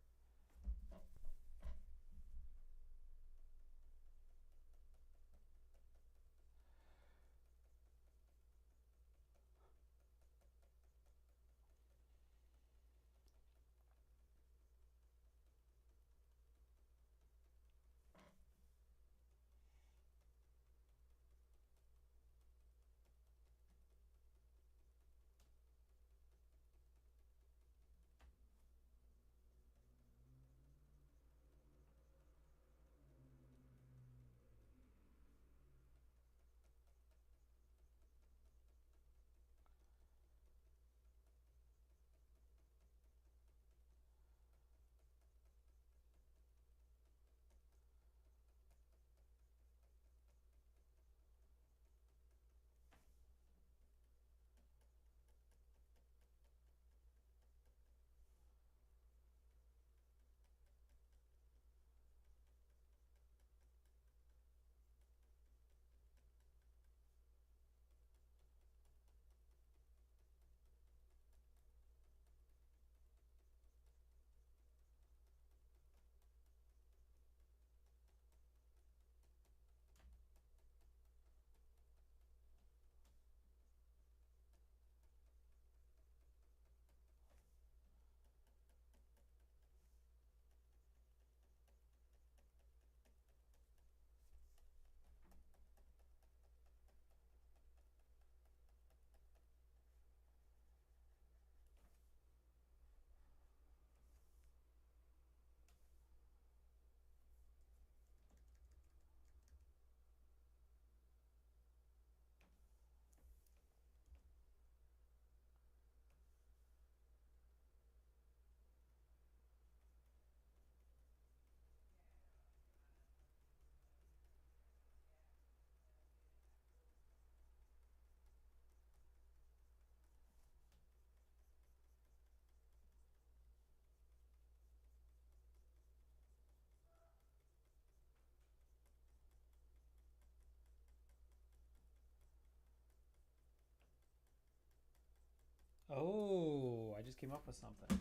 Oh, I just came up with something.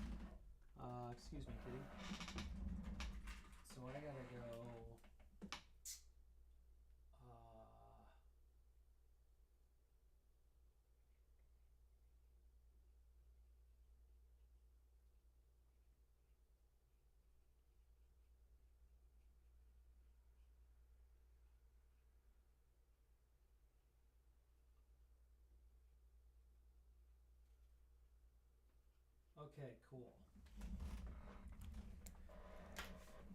Excuse me, kitty. So I gotta go. Okay, cool.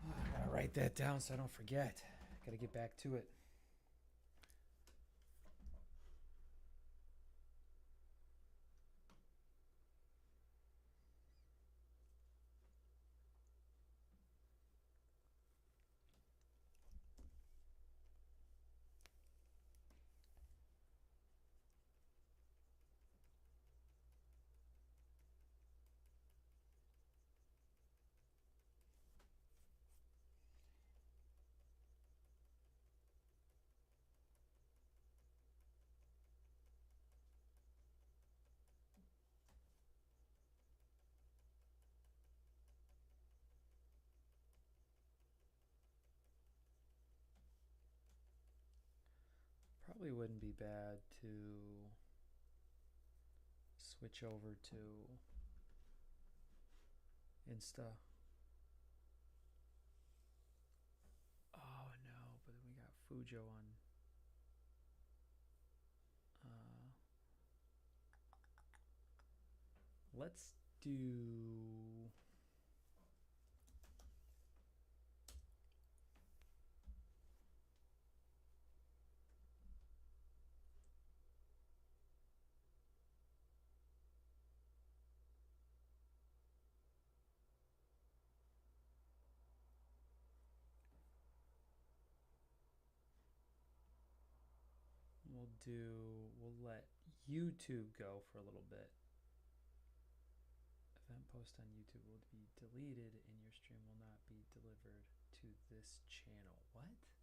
I gotta write that down so I don't forget. Gotta get back to it. Probably wouldn't be bad to switch over to Insta. Oh no, but then we got Fujo on. Let's do. We'll let YouTube go for a little bit. Event post on YouTube will be deleted and your stream will not be delivered to this channel. What?